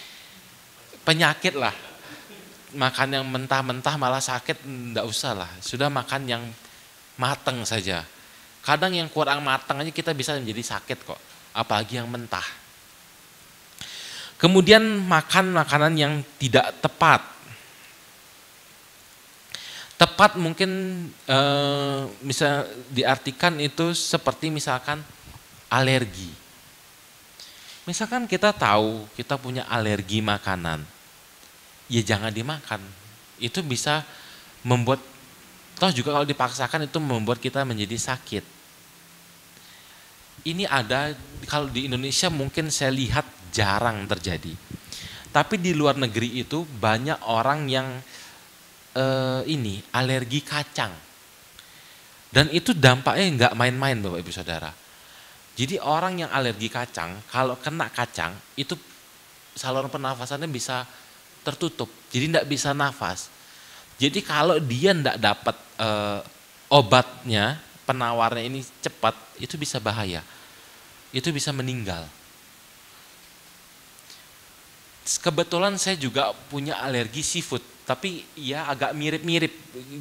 penyakit lah. Makan yang mentah-mentah malah sakit, enggak usah lah. Sudah makan yang matang saja. Kadang yang kurang matang aja kita bisa menjadi sakit kok, apalagi yang mentah. Kemudian makan makanan yang tidak tepat. Tepat mungkin bisa diartikan itu seperti misalkan alergi. Misalkan kita tahu kita punya alergi makanan, ya jangan dimakan. Itu bisa membuat, toh juga kalau dipaksakan itu membuat kita menjadi sakit. Ini ada, kalau di Indonesia mungkin saya lihat jarang terjadi. Tapi di luar negeri itu banyak orang yang alergi kacang. Dan itu dampaknya nggak main-main Bapak Ibu Saudara. Jadi orang yang alergi kacang, kalau kena kacang itu saluran pernafasannya bisa tertutup, jadi nggak bisa nafas. Jadi kalau dia nggak dapat obatnya, penawarnya ini cepat, itu bisa bahaya. Itu bisa meninggal. Kebetulan saya juga punya alergi seafood, tapi ya agak mirip-mirip.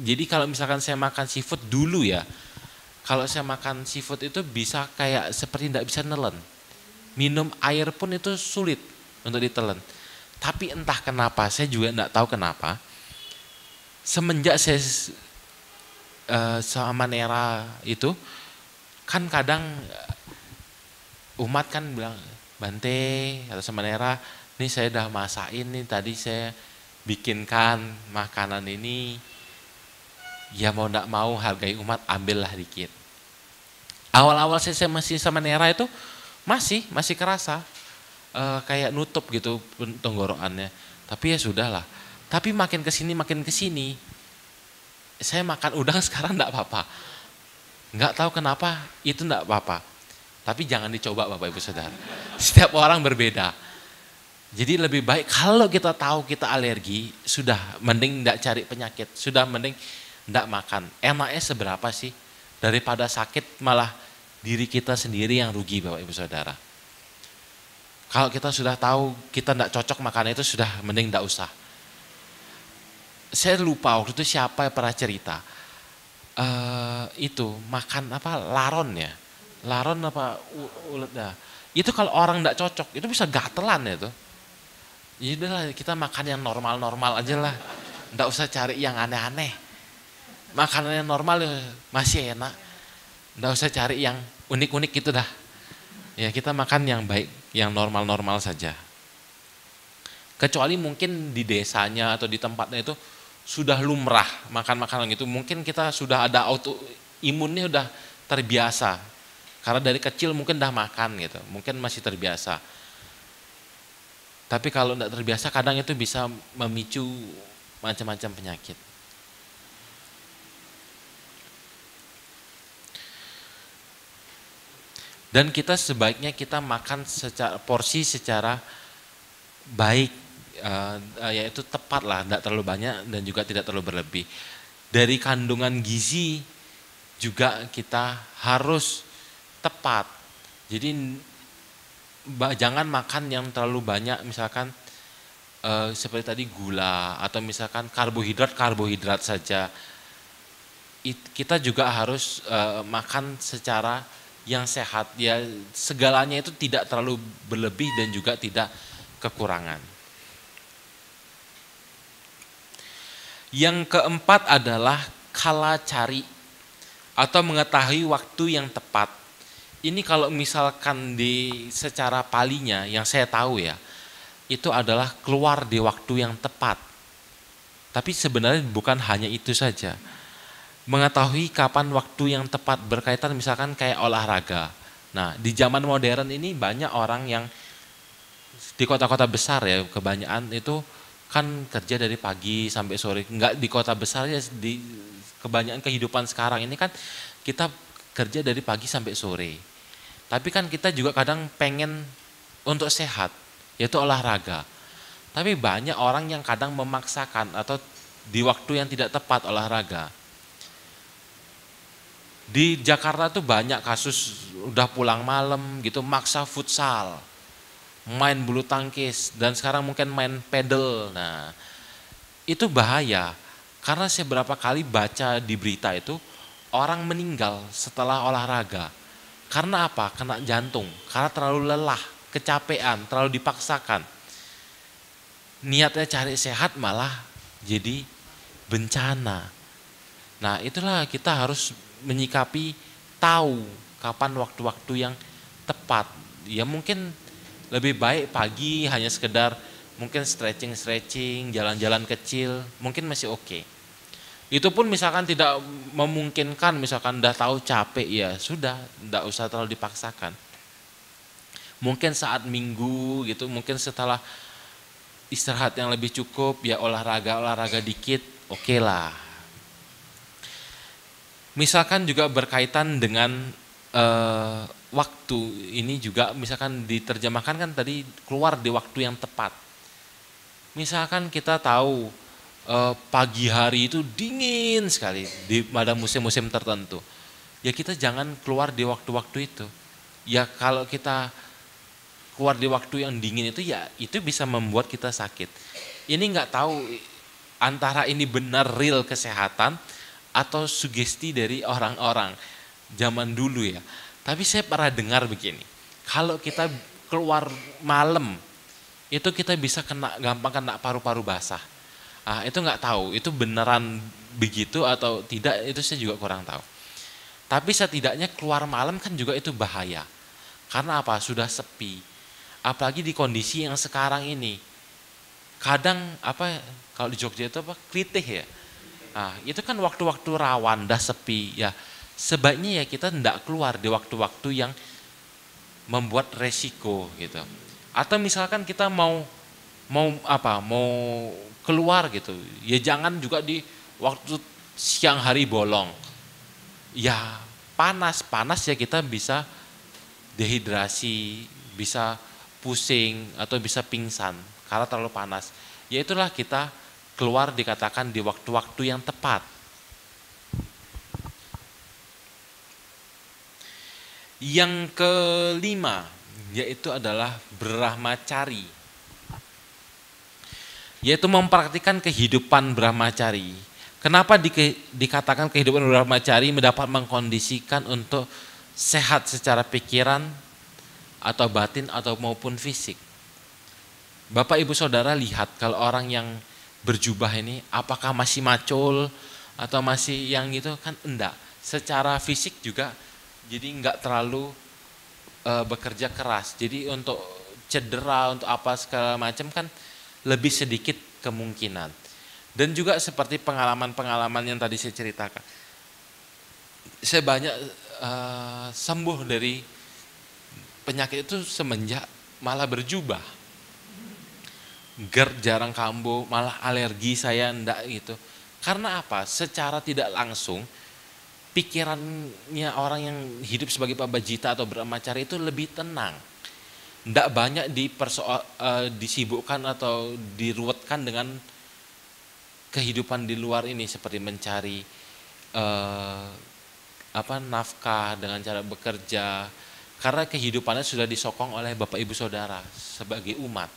Jadi kalau misalkan saya makan seafood dulu ya, kalau saya makan seafood itu bisa kayak seperti tidak bisa nelen. Minum air pun itu sulit untuk ditelan. Tapi entah kenapa, saya juga tidak tahu kenapa. Semenjak saya sama Nera itu, kan kadang umat kan bilang, Bante atau sama Nera, ini saya udah masakin nih, tadi saya bikinkan makanan ini, ya mau tidak mau hargai umat, ambillah dikit. Awal-awal saya masih sama Nera itu masih kerasa kayak nutup gitu tenggorokannya. Tapi ya sudahlah. Tapi makin kesini, saya makan udang sekarang tidak apa-apa. Nggak tahu kenapa itu tidak apa-apa. Tapi jangan dicoba Bapak Ibu Saudara. Setiap orang berbeda. Jadi lebih baik kalau kita tahu kita alergi, sudah mending tidak cari penyakit, sudah mending tidak makan. Enaknya seberapa sih? Daripada sakit malah diri kita sendiri yang rugi Bapak Ibu Saudara. Kalau kita sudah tahu kita tidak cocok makan itu, sudah mending tidak usah. Saya lupa waktu itu siapa yang pernah cerita. Itu makan apa, laron ya. Laron apa ulet dah. Itu kalau orang tidak cocok itu bisa gatelan ya tuh. Ya udahlah kita makan yang normal-normal aja lah. Tidak usah cari yang aneh-aneh. makanan yang normal masih enak. Nggak usah cari yang unik-unik gitu dah. Ya kita makan yang baik, yang normal-normal saja. Kecuali mungkin di desanya atau di tempatnya itu sudah lumrah makan makanan gitu. Mungkin kita sudah ada autoimunnya udah terbiasa. Karena dari kecil mungkin udah makan gitu. Mungkin masih terbiasa. Tapi kalau tidak terbiasa kadang itu bisa memicu macam-macam penyakit. Dan kita sebaiknya kita makan secara porsi secara baik, yaitu tepat lah, tidak terlalu banyak dan juga tidak terlalu berlebih. Dari kandungan gizi juga kita harus tepat. Jadi jangan makan yang terlalu banyak, misalkan seperti tadi gula atau misalkan karbohidrat saja. Kita juga harus makan secara yang sehat, ya segalanya itu tidak terlalu berlebih dan juga tidak kekurangan. Yang keempat adalah kala cari atau mengetahui waktu yang tepat. Ini kalau misalkan secara palinya yang saya tahu ya, itu adalah keluar di waktu yang tepat. Tapi sebenarnya bukan hanya itu saja. Mengetahui kapan waktu yang tepat berkaitan misalkan kayak olahraga. Nah, di zaman modern ini banyak orang yang di kota-kota besar ya, kebanyakan itu kan kerja dari pagi sampai sore. Enggak di kota besar ya, di kebanyakan kehidupan sekarang ini kan kita kerja dari pagi sampai sore. Tapi kan kita juga kadang pengen untuk sehat, yaitu olahraga. Tapi banyak orang yang kadang memaksakan atau di waktu yang tidak tepat olahraga. Di Jakarta tuh banyak kasus udah pulang malam gitu maksa futsal, main bulu tangkis dan sekarang mungkin main pedal. Nah, itu bahaya karena saya beberapa kali baca di berita itu orang meninggal setelah olahraga. Karena apa? Kena jantung, karena terlalu lelah, kecapean, terlalu dipaksakan. Niatnya cari sehat malah jadi bencana. Nah, itulah kita harus menyikapi, tahu kapan waktu-waktu yang tepat. Ya mungkin lebih baik pagi hanya sekedar mungkin stretching, jalan-jalan kecil, mungkin masih oke. Itu pun misalkan tidak memungkinkan, misalkan udah tahu capek ya sudah, tidak usah terlalu dipaksakan. Mungkin saat minggu gitu, mungkin setelah istirahat yang lebih cukup ya olahraga dikit, oke lah. Misalkan juga berkaitan dengan waktu, ini juga misalkan diterjemahkan kan tadi keluar di waktu yang tepat. Misalkan kita tahu pagi hari itu dingin sekali pada musim-musim tertentu. Ya kita jangan keluar di waktu-waktu itu. Ya kalau kita keluar di waktu yang dingin itu ya itu bisa membuat kita sakit. Ini nggak tahu antara ini benar real kesehatan atau sugesti dari orang-orang zaman dulu ya. Tapi saya pernah dengar begini, kalau kita keluar malam, itu kita bisa gampang kena paru-paru basah. Itu nggak tahu, itu beneran begitu atau tidak, itu saya juga kurang tahu. Tapi setidaknya keluar malam kan juga itu bahaya. Karena apa? Sudah sepi. Apalagi di kondisi yang sekarang ini. Kadang kalau di Jogja itu klitih ya. Itu kan waktu-waktu rawan, dah sepi ya. Sebaiknya ya kita tidak keluar di waktu-waktu yang membuat resiko gitu. Atau misalkan kita mau keluar gitu, ya jangan juga di waktu siang hari bolong. Ya panas ya kita bisa dehidrasi, bisa pusing atau bisa pingsan karena terlalu panas. Ya itulah kita keluar dikatakan di waktu-waktu yang tepat. Yang kelima yaitu adalah brahmacari. Yaitu mempraktikkan kehidupan brahmacari. Kenapa dikatakan kehidupan brahmacari mendapat mengkondisikan untuk sehat secara pikiran atau batin atau maupun fisik. Bapak Ibu Saudara lihat kalau orang yang berjubah ini apakah masih macul atau masih yang gitu kan enggak. Secara fisik juga jadi enggak terlalu bekerja keras. Jadi untuk cedera, untuk apa segala macam kan lebih sedikit kemungkinan. Dan juga seperti pengalaman-pengalaman yang tadi saya ceritakan. Saya banyak sembuh dari penyakit itu semenjak malah berjubah. GERD jarang kambuh, malah alergi saya enggak gitu. Karena apa? Secara tidak langsung pikirannya orang yang hidup sebagai pabajita atau brahmacari itu lebih tenang. Tidak banyak disibukkan atau diruwetkan dengan kehidupan di luar ini seperti mencari nafkah dengan cara bekerja. Karena kehidupannya sudah disokong oleh Bapak Ibu Saudara sebagai umat.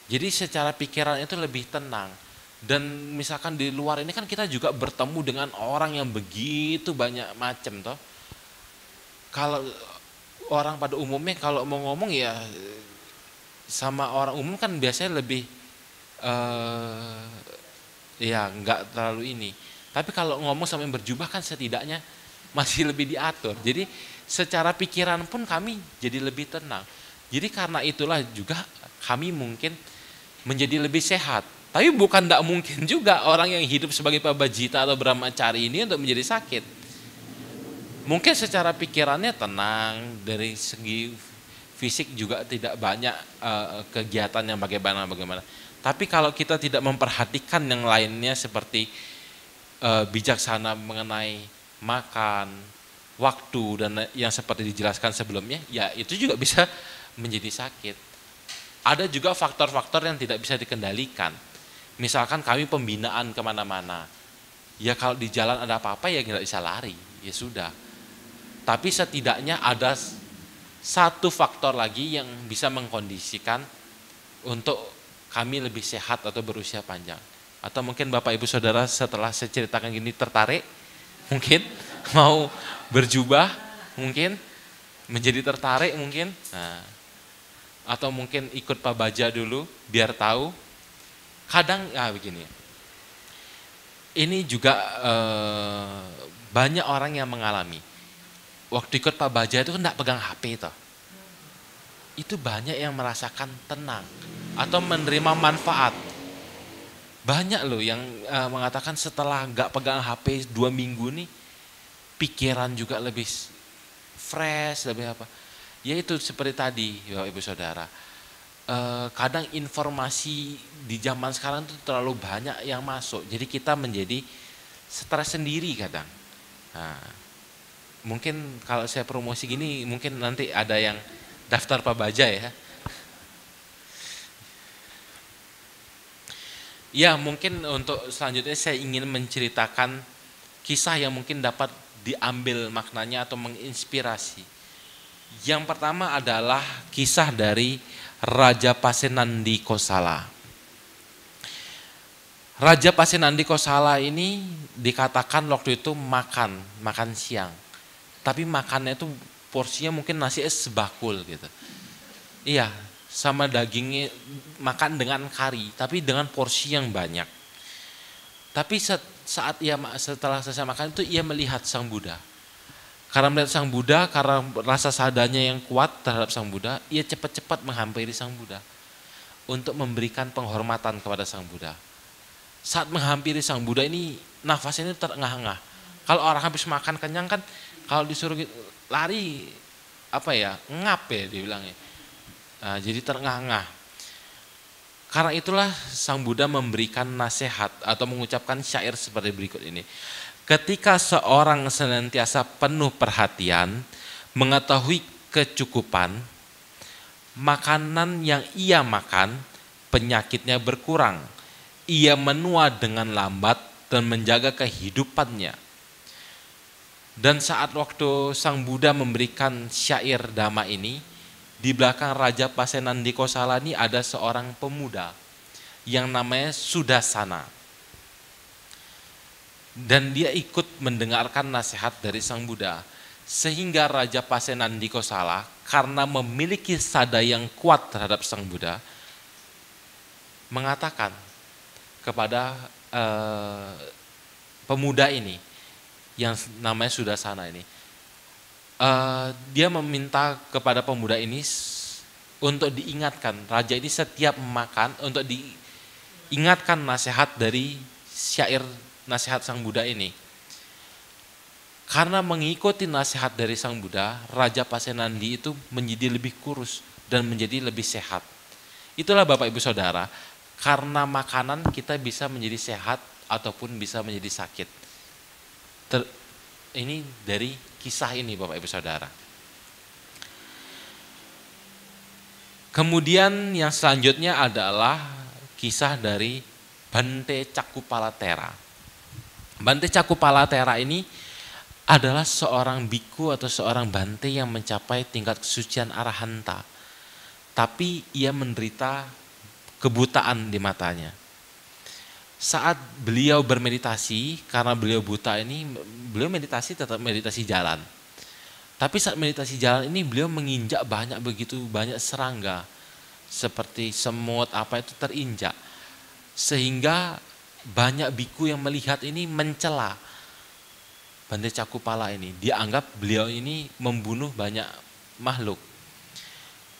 Jadi secara pikiran itu lebih tenang. Dan misalkan di luar ini kan kita juga bertemu dengan orang yang begitu banyak macam toh. Kalau orang pada umumnya kalau mau ngomong ya sama orang umum kan biasanya lebih ya nggak terlalu ini. Tapi kalau ngomong sama yang berjubah kan setidaknya masih lebih diatur. Jadi secara pikiran pun kami jadi lebih tenang. Jadi karena itulah juga kami mungkin menjadi lebih sehat. Tapi bukan tidak mungkin juga orang yang hidup sebagai pabajita atau brahmacari ini untuk menjadi sakit. Mungkin secara pikirannya tenang, dari segi fisik juga tidak banyak kegiatan yang bagaimana. Tapi kalau kita tidak memperhatikan yang lainnya seperti bijaksana mengenai makan, waktu, dan yang seperti dijelaskan sebelumnya, ya itu juga bisa menjadi sakit. Ada juga faktor-faktor yang tidak bisa dikendalikan. Misalkan kami pembinaan kemana-mana, ya kalau di jalan ada apa-apa ya nggak bisa lari, ya sudah. Tapi setidaknya ada satu faktor lagi yang bisa mengkondisikan untuk kami lebih sehat atau berusia panjang. Atau mungkin Bapak Ibu Saudara setelah saya ceritakan gini tertarik, mungkin mau berjubah, mungkin menjadi tertarik mungkin. Nah, atau mungkin ikut pabaja dulu biar tahu. Kadang begini, ini juga banyak orang yang mengalami. Waktu ikut pabaja itu kan tidak pegang HP toh. Itu banyak yang merasakan tenang atau menerima manfaat. Banyak loh yang mengatakan setelah nggak pegang HP 2 minggu nih, pikiran juga lebih fresh, lebih apa. Ya itu seperti tadi Bapak Ibu Saudara. Kadang informasi di zaman sekarang itu terlalu banyak yang masuk, jadi kita menjadi stres sendiri kadang. Nah, mungkin kalau saya promosi gini, mungkin nanti ada yang daftar pabaja ya. Ya mungkin untuk selanjutnya saya ingin menceritakan kisah yang mungkin dapat diambil maknanya atau menginspirasi. Yang pertama adalah kisah dari Raja Pasenandi Kosala. Raja Pasenandi Kosala ini dikatakan waktu itu makan siang. Tapi makannya itu porsinya mungkin nasi sebakul gitu. Iya, sama dagingnya makan dengan kari, tapi dengan porsi yang banyak. Tapi setelah selesai makan itu ia melihat Sang Buddha. Karena melihat Sang Buddha, karena rasa sadanya yang kuat terhadap Sang Buddha, ia cepat-cepat menghampiri Sang Buddha untuk memberikan penghormatan kepada Sang Buddha. Saat menghampiri Sang Buddha ini nafasnya ini terengah-engah. Kalau orang habis makan kenyang kan, kalau disuruh lari ngap ya dibilangnya. Nah, jadi terengah-engah. Karena itulah Sang Buddha memberikan nasihat atau mengucapkan syair seperti berikut ini. Ketika seorang senantiasa penuh perhatian, mengetahui kecukupan, makanan yang ia makan, penyakitnya berkurang. Ia menua dengan lambat dan menjaga kehidupannya. Dan saat waktu Sang Buddha memberikan syair dhamma ini, di belakang Raja Pasenandi Kosala ini ada seorang pemuda yang namanya Sudasana. Dan dia ikut mendengarkan nasihat dari Sang Buddha. Sehingga Raja Pasenandi Kosala karena memiliki sada yang kuat terhadap Sang Buddha, mengatakan kepada pemuda ini yang namanya Sudarsana ini, dia meminta kepada pemuda ini untuk diingatkan, raja ini setiap makan untuk diingatkan nasihat dari syair nasihat Sang Buddha ini. Karena mengikuti nasihat dari Sang Buddha, Raja Pasenandi itu menjadi lebih kurus dan menjadi lebih sehat. Itulah Bapak Ibu Saudara, karena makanan kita bisa menjadi sehat ataupun bisa menjadi sakit. Ini dari kisah ini Bapak Ibu Saudara. Kemudian yang selanjutnya adalah kisah dari Bante Cakupalatera. Bante Cakupalatera ini adalah seorang biku atau seorang bante yang mencapai tingkat kesucian arahanta. Tapi ia menderita kebutaan di matanya. Saat beliau bermeditasi, karena beliau buta ini, beliau meditasi tetap meditasi jalan. Tapi saat meditasi jalan ini beliau menginjak begitu banyak serangga. Seperti semut apa itu terinjak. Sehingga banyak biku yang melihat ini mencela Bante Cakupala ini. Dianggap beliau ini membunuh banyak makhluk.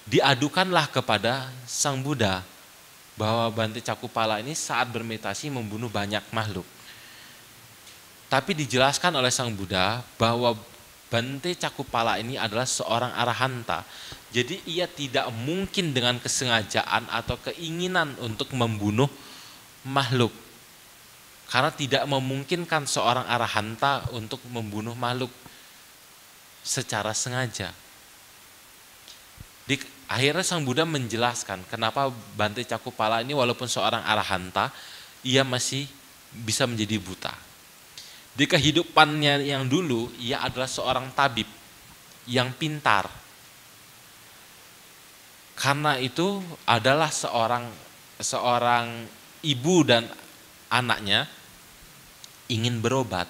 Diadukanlah kepada Sang Buddha bahwa Bante Cakupala ini saat bermeditasi membunuh banyak makhluk. Tapi dijelaskan oleh Sang Buddha bahwa Bante Cakupala ini adalah seorang arahanta. Jadi ia tidak mungkin dengan kesengajaan atau keinginan untuk membunuh makhluk. Karena tidak memungkinkan seorang arahanta untuk membunuh makhluk secara sengaja. Akhirnya Sang Buddha menjelaskan kenapa Bante Cakupala ini walaupun seorang arahanta, ia masih bisa menjadi buta. Di kehidupannya yang dulu, ia adalah seorang tabib yang pintar. Karena itu adalah seorang ibu dan anaknya ingin berobat,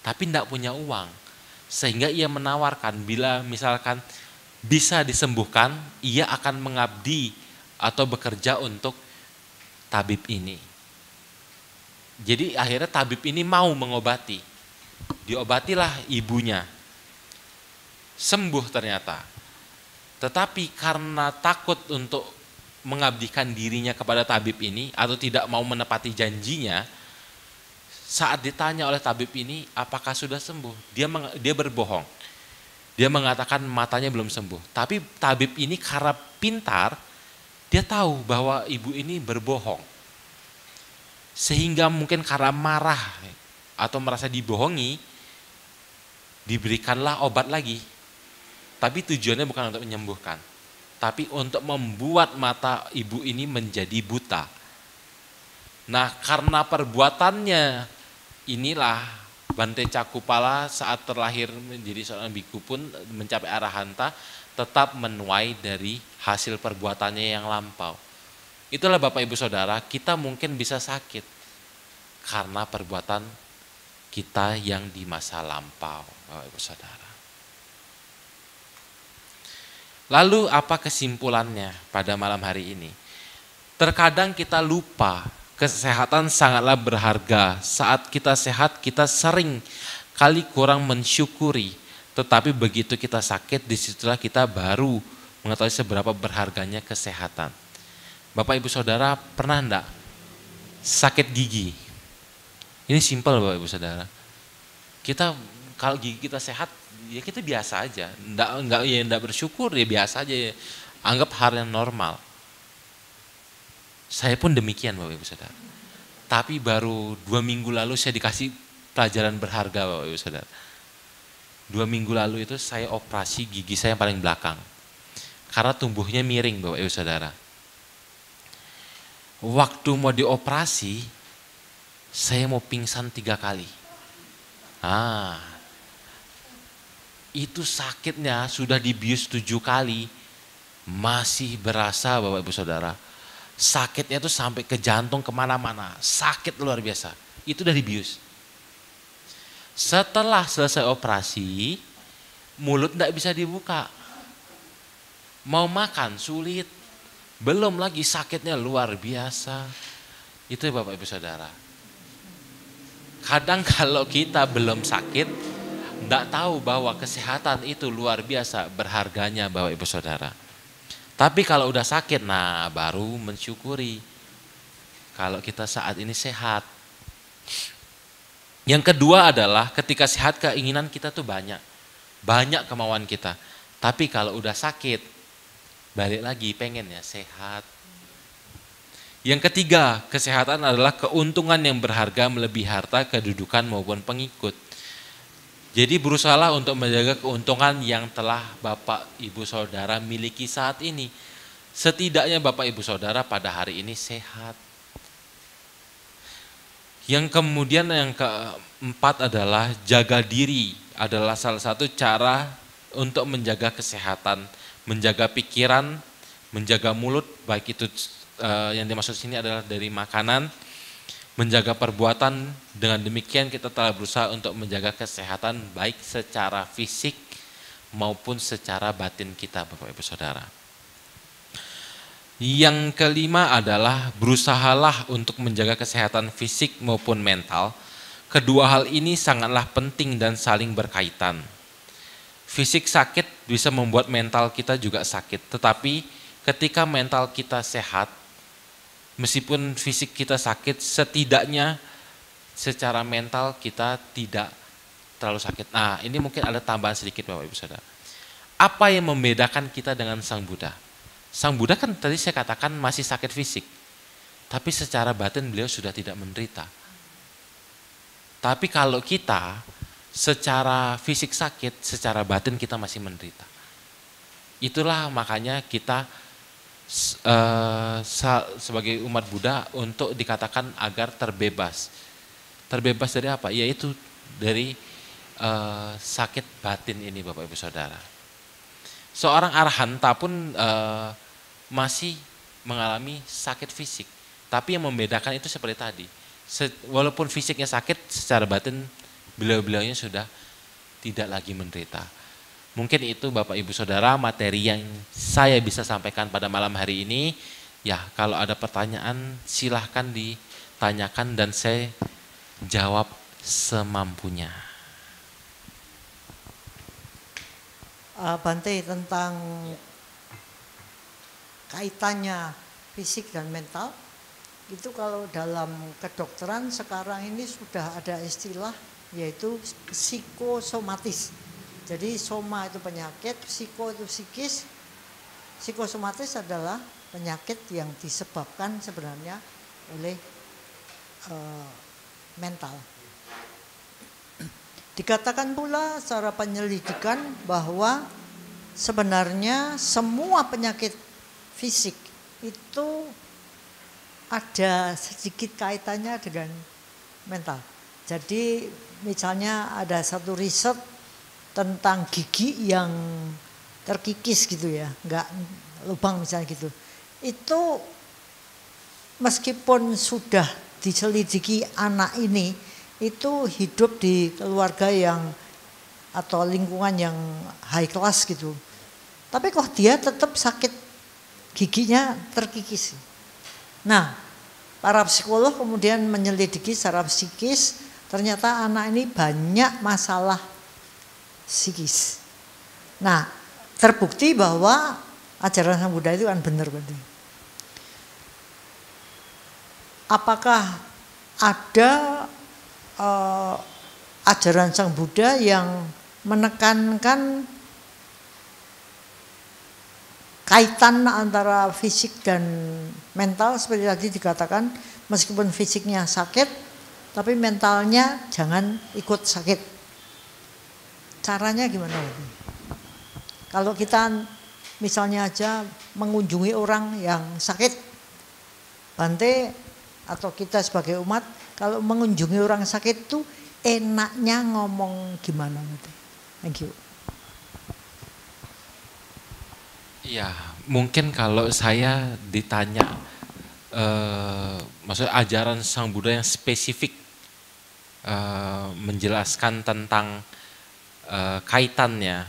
tapi tidak punya uang. Sehingga ia menawarkan bila misalkan bisa disembuhkan, ia akan mengabdi atau bekerja untuk tabib ini. Jadi akhirnya tabib ini mau mengobati. Diobatilah ibunya. Sembuh ternyata. Tetapi karena takut untuk mengabdikan dirinya kepada tabib ini atau tidak mau menepati janjinya, saat ditanya oleh tabib ini apakah sudah sembuh, dia berbohong. Dia mengatakan matanya belum sembuh. Tapi tabib ini karena pintar, dia tahu bahwa ibu ini berbohong. Sehingga mungkin karena marah atau merasa dibohongi, diberikanlah obat lagi. Tapi tujuannya bukan untuk menyembuhkan, tapi untuk membuat mata ibu ini menjadi buta. Nah, karena perbuatannya inilah Bante Cakupala saat terlahir menjadi seorang biku pun mencapai arahanta, tetap menuai dari hasil perbuatannya yang lampau. Itulah Bapak Ibu Saudara, kita mungkin bisa sakit karena perbuatan kita yang di masa lampau, Bapak Ibu Saudara. Lalu apa kesimpulannya pada malam hari ini? Terkadang kita lupa kesehatan sangatlah berharga. Saat kita sehat, kita sering kali kurang mensyukuri. Tetapi begitu kita sakit, disitulah kita baru mengetahui seberapa berharganya kesehatan. Bapak Ibu Saudara pernah enggak sakit gigi? Ini simpel Bapak Ibu Saudara. Kita kalau gigi kita sehat, ya kita biasa aja. Enggak bersyukur, ya biasa aja. Ya. Anggap hal yang normal. Saya pun demikian Bapak Ibu Saudara. Tapi baru 2 minggu lalu saya dikasih pelajaran berharga Bapak Ibu Saudara. 2 minggu lalu itu saya operasi gigi saya yang paling belakang. Karena tumbuhnya miring Bapak Ibu Saudara. Waktu mau dioperasi, saya mau pingsan 3 kali. Itu sakitnya sudah dibius 7 kali. Masih berasa Bapak Ibu Saudara. Sakitnya itu sampai ke jantung kemana-mana. Sakit luar biasa. Itu udah dibius. Setelah selesai operasi, mulut tidak bisa dibuka. Mau makan sulit. Belum lagi sakitnya luar biasa. Itu ya Bapak Ibu Saudara. Kadang kalau kita belum sakit, tidak tahu bahwa kesehatan itu luar biasa berharganya Bapak Ibu Saudara. Tapi kalau udah sakit, nah baru mensyukuri kalau kita saat ini sehat. Yang kedua adalah ketika sehat keinginan kita tuh banyak. Banyak kemauan kita. Tapi kalau udah sakit, balik lagi pengennya sehat. Yang ketiga, kesehatan adalah keuntungan yang berharga melebihi harta, kedudukan maupun pengikut. Jadi berusahalah untuk menjaga keuntungan yang telah Bapak Ibu Saudara miliki saat ini. Setidaknya Bapak Ibu Saudara pada hari ini sehat. Yang kemudian yang keempat adalah jaga diri adalah salah satu cara untuk menjaga kesehatan, menjaga pikiran, menjaga mulut, baik itu yang dimaksud sini adalah dari makanan, menjaga perbuatan. Dengan demikian kita telah berusaha untuk menjaga kesehatan baik secara fisik maupun secara batin kita Bapak Ibu Saudara. Yang kelima adalah berusahalah untuk menjaga kesehatan fisik maupun mental. Kedua hal ini sangatlah penting dan saling berkaitan. Fisik sakit bisa membuat mental kita juga sakit, tetapi ketika mental kita sehat, meskipun fisik kita sakit, setidaknya secara mental kita tidak terlalu sakit. Nah, ini mungkin ada tambahan sedikit Bapak Ibu Saudara. Apa yang membedakan kita dengan Sang Buddha? Sang Buddha kan tadi saya katakan masih sakit fisik, tapi secara batin beliau sudah tidak menderita. Tapi kalau kita secara fisik sakit, secara batin kita masih menderita. Itulah makanya kita sebagai umat Buddha untuk dikatakan agar terbebas. Terbebas dari apa? Yaitu dari sakit batin ini Bapak Ibu Saudara. Seorang arhanta pun masih mengalami sakit fisik. Tapi yang membedakan itu seperti tadi. Walaupun fisiknya sakit, secara batin beliau-beliaunya sudah tidak lagi menderita. Mungkin itu Bapak Ibu Saudara materi yang saya bisa sampaikan pada malam hari ini. Ya, kalau ada pertanyaan silahkan ditanyakan dan saya jawab semampunya. Bante, tentang kaitannya fisik dan mental, itu kalau dalam kedokteran sekarang ini sudah ada istilah yaitu psikosomatis. Jadi soma itu penyakit, psiko itu psikis, psikosomatis adalah penyakit yang disebabkan sebenarnya oleh mental. Dikatakan pula secara penyelidikan bahwa sebenarnya semua penyakit fisik itu ada sedikit kaitannya dengan mental. Jadi misalnya ada satu riset tentang gigi yang terkikis gitu ya, enggak lubang misalnya gitu. Itu meskipun sudah diselidiki anak ini itu hidup di keluarga yang atau lingkungan yang high class gitu. Tapi kok dia tetap sakit giginya terkikis. Nah, para psikolog kemudian menyelidiki secara psikis, ternyata anak ini banyak masalah psikis. Nah, terbukti bahwa ajaran Sang Buddha itu kan benar berarti. Apakah ada ajaran Sang Buddha yang menekankan kaitan antara fisik dan mental seperti tadi dikatakan, meskipun fisiknya sakit tapi mentalnya jangan ikut sakit. Caranya gimana? Kalau kita misalnya aja mengunjungi orang yang sakit, Bante atau kita sebagai umat kalau mengunjungi orang sakit itu enaknya ngomong gimana? Thank you. Ya, mungkin kalau saya ditanya, maksudnya ajaran Sang Buddha yang spesifik menjelaskan tentang kaitannya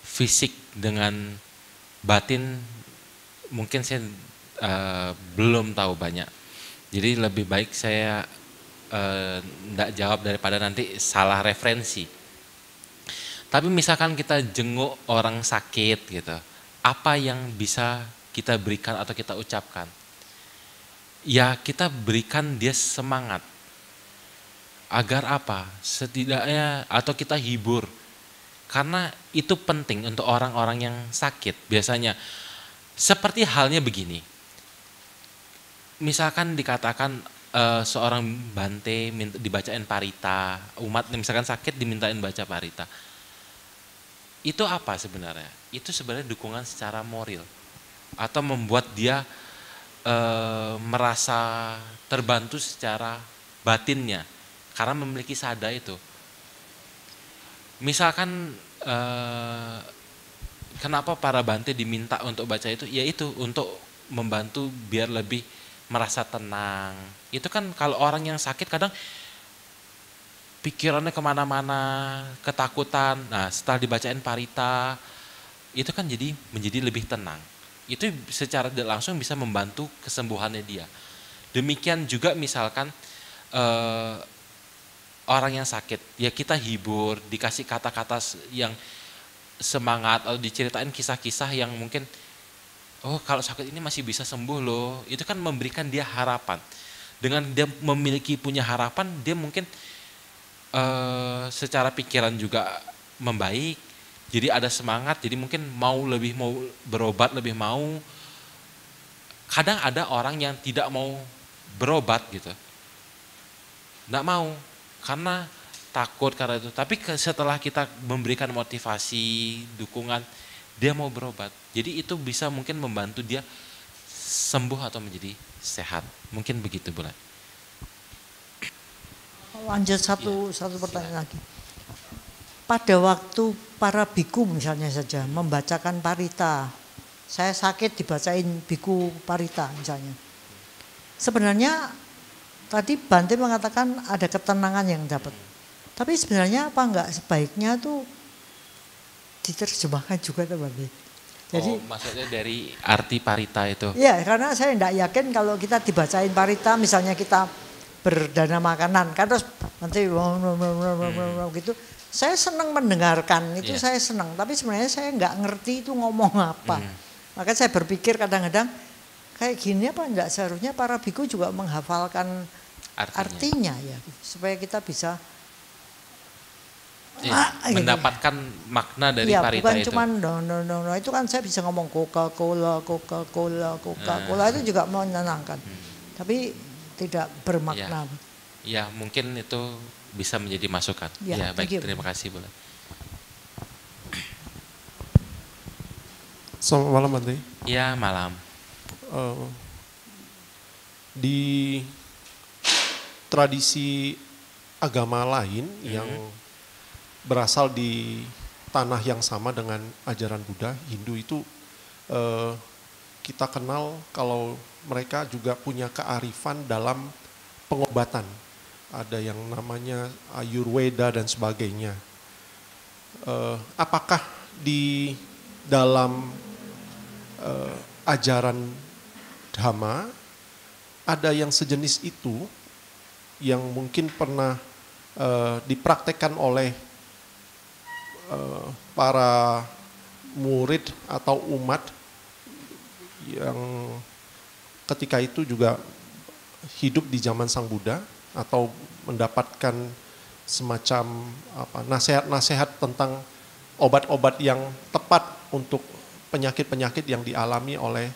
fisik dengan batin, mungkin saya belum tahu banyak. Jadi lebih baik saya enggak jawab daripada nanti salah referensi. Tapi misalkan kita jenguk orang sakit gitu, apa yang bisa kita berikan atau kita ucapkan? Ya kita berikan dia semangat. Agar apa? Setidaknya atau kita hibur. Karena itu penting untuk orang-orang yang sakit biasanya. Seperti halnya begini. Misalkan dikatakan seorang bante dibacain parita, umat misalkan sakit dimintain baca parita. Itu apa sebenarnya? Itu sebenarnya dukungan secara moral atau membuat dia merasa terbantu secara batinnya karena memiliki sada itu. Misalkan kenapa para bante diminta untuk baca itu? Yaitu untuk membantu biar lebih merasa tenang. Itu kan kalau orang yang sakit kadang pikirannya kemana-mana, ketakutan. Nah setelah dibacain parita, itu kan menjadi lebih tenang. Itu secara tidak langsung bisa membantu kesembuhannya dia. Demikian juga misalkan orang yang sakit, ya kita hibur, dikasih kata-kata yang semangat, atau diceritain kisah-kisah yang mungkin, oh kalau sakit ini masih bisa sembuh loh. Itu kan memberikan dia harapan. Dengan dia punya harapan, dia mungkin secara pikiran juga membaik, jadi ada semangat, jadi mungkin mau berobat, lebih mau. Kadang ada orang yang tidak mau berobat gitu, nggak mau karena takut karena itu. Tapi setelah kita memberikan motivasi, dukungan, dia mau berobat. Jadi itu bisa mungkin membantu dia sembuh atau menjadi sehat. Mungkin begitu, Bulan. Lanjut satu pertanyaan lagi. Pada waktu para biku misalnya saja membacakan parita, saya sakit dibacain biku parita misalnya. Sebenarnya tadi Bante mengatakan ada ketenangan yang dapat. Tapi sebenarnya apa enggak sebaiknya tuh diterjemahkan juga tuh Bante. Jadi, maksudnya dari arti parita itu? Iya, karena saya enggak yakin kalau kita dibacain parita, misalnya kita berdana makanan kan terus nanti gitu. Saya senang mendengarkan itu, saya senang. Tapi sebenarnya saya nggak ngerti itu ngomong apa. Maka saya berpikir kadang-kadang kayak gini apa enggak seharusnya para biku juga menghafalkan artinya ya supaya kita bisa mendapatkan makna dari parita bukan itu. Bukan cuman itu kan saya bisa ngomong Coca-Cola itu juga menyenangkan. Tapi tidak bermakna. Ya, mungkin itu bisa menjadi masukan. Ya, baik, terima kasih, Bulan. Selamat malam, Bante. Ya, malam. Di tradisi agama lain yang berasal di tanah yang sama dengan ajaran Buddha, Hindu itu kita kenal kalau mereka juga punya kearifan dalam pengobatan. Ada yang namanya Ayurveda dan sebagainya. Apakah di dalam ajaran Dhamma ada yang sejenis itu yang mungkin pernah dipraktekkan oleh para murid atau umat yang ketika itu juga hidup di zaman Sang Buddha atau mendapatkan semacam nasihat-nasihat tentang obat-obat yang tepat untuk penyakit-penyakit yang dialami oleh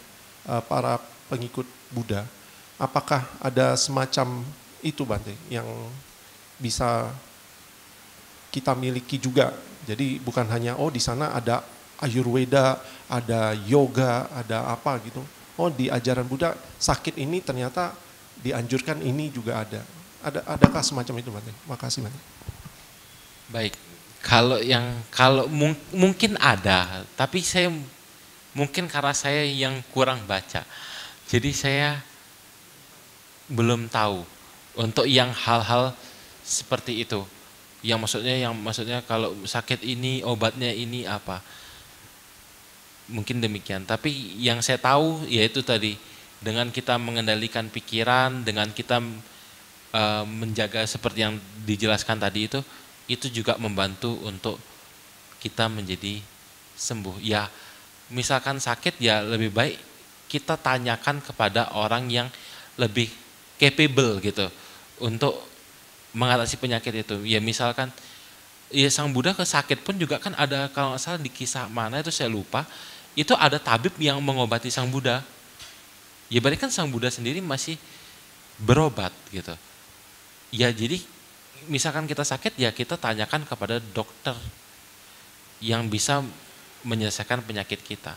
para pengikut Buddha. Apakah ada semacam itu, Bante, yang bisa kita miliki juga? Jadi bukan hanya di sana ada Ayurveda, ada yoga, ada apa gitu. Di ajaran Buddha sakit ini ternyata dianjurkan ini juga ada. Adakah semacam itu, Bante? Makasih, Bante. Baik. Kalau mungkin ada, tapi saya mungkin karena saya yang kurang baca. Jadi saya belum tahu untuk yang hal-hal seperti itu. Yang maksudnya kalau sakit ini obatnya ini apa? Mungkin demikian. Tapi yang saya tahu yaitu tadi dengan kita mengendalikan pikiran, dengan kita menjaga seperti yang dijelaskan tadi itu juga membantu untuk kita menjadi sembuh. Ya, misalkan sakit ya lebih baik kita tanyakan kepada orang yang lebih capable gitu untuk mengatasi penyakit itu. Ya misalkan ya Sang Buddha sakit pun juga kan ada, kalau nggak salah di kisah mana itu saya lupa, itu ada tabib yang mengobati Sang Buddha. Ya berarti kan Sang Buddha sendiri masih berobat gitu. Ya jadi misalkan kita sakit ya kita tanyakan kepada dokter yang bisa menyelesaikan penyakit kita.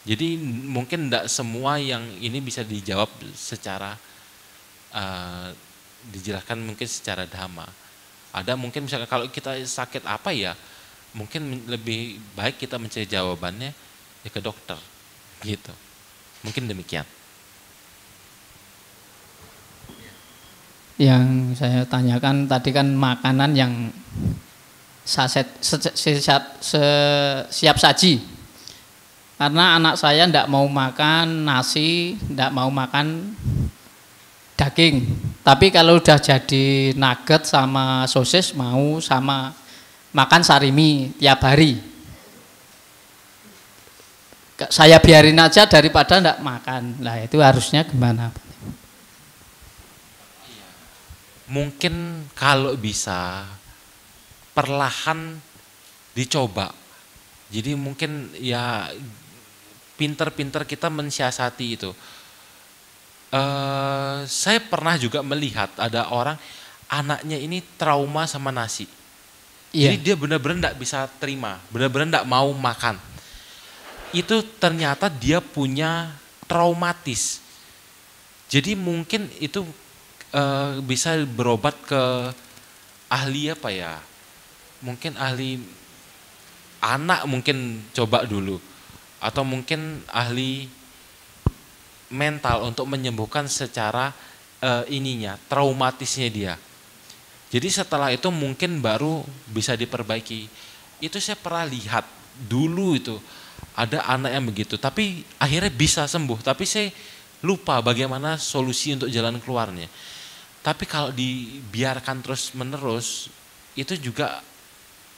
Jadi mungkin tidak semua yang ini bisa dijawab secara dijelaskan mungkin secara dhamma. Ada mungkin misalkan kalau kita sakit apa ya, mungkin lebih baik kita mencari jawabannya ya ke dokter gitu. Mungkin demikian. Yang saya tanyakan tadi kan makanan yang siap saji. Karena anak saya tidak mau makan nasi, tidak mau makan daging. Tapi kalau udah jadi nugget sama sosis mau, sama makan sarimi tiap hari. Saya biarin aja daripada tidak makan. Nah itu harusnya gimana? Mungkin kalau bisa perlahan dicoba. Jadi mungkin ya pinter-pinter kita mensiasati itu. Saya pernah juga melihat ada orang anaknya ini trauma sama nasi. Iya. Jadi dia benar-benar tidak bisa terima, benar-benar tidak mau makan. Itu ternyata dia punya traumatis. Jadi mungkin itu bisa berobat ke ahli apa ya? Mungkin ahli anak mungkin coba dulu. Atau mungkin ahli mental untuk menyembuhkan secara traumatisnya dia. Jadi setelah itu mungkin baru bisa diperbaiki. Itu saya pernah lihat dulu itu ada anak yang begitu, tapi akhirnya bisa sembuh. Tapi saya lupa bagaimana solusi untuk jalan keluarnya. Tapi kalau dibiarkan terus menerus itu juga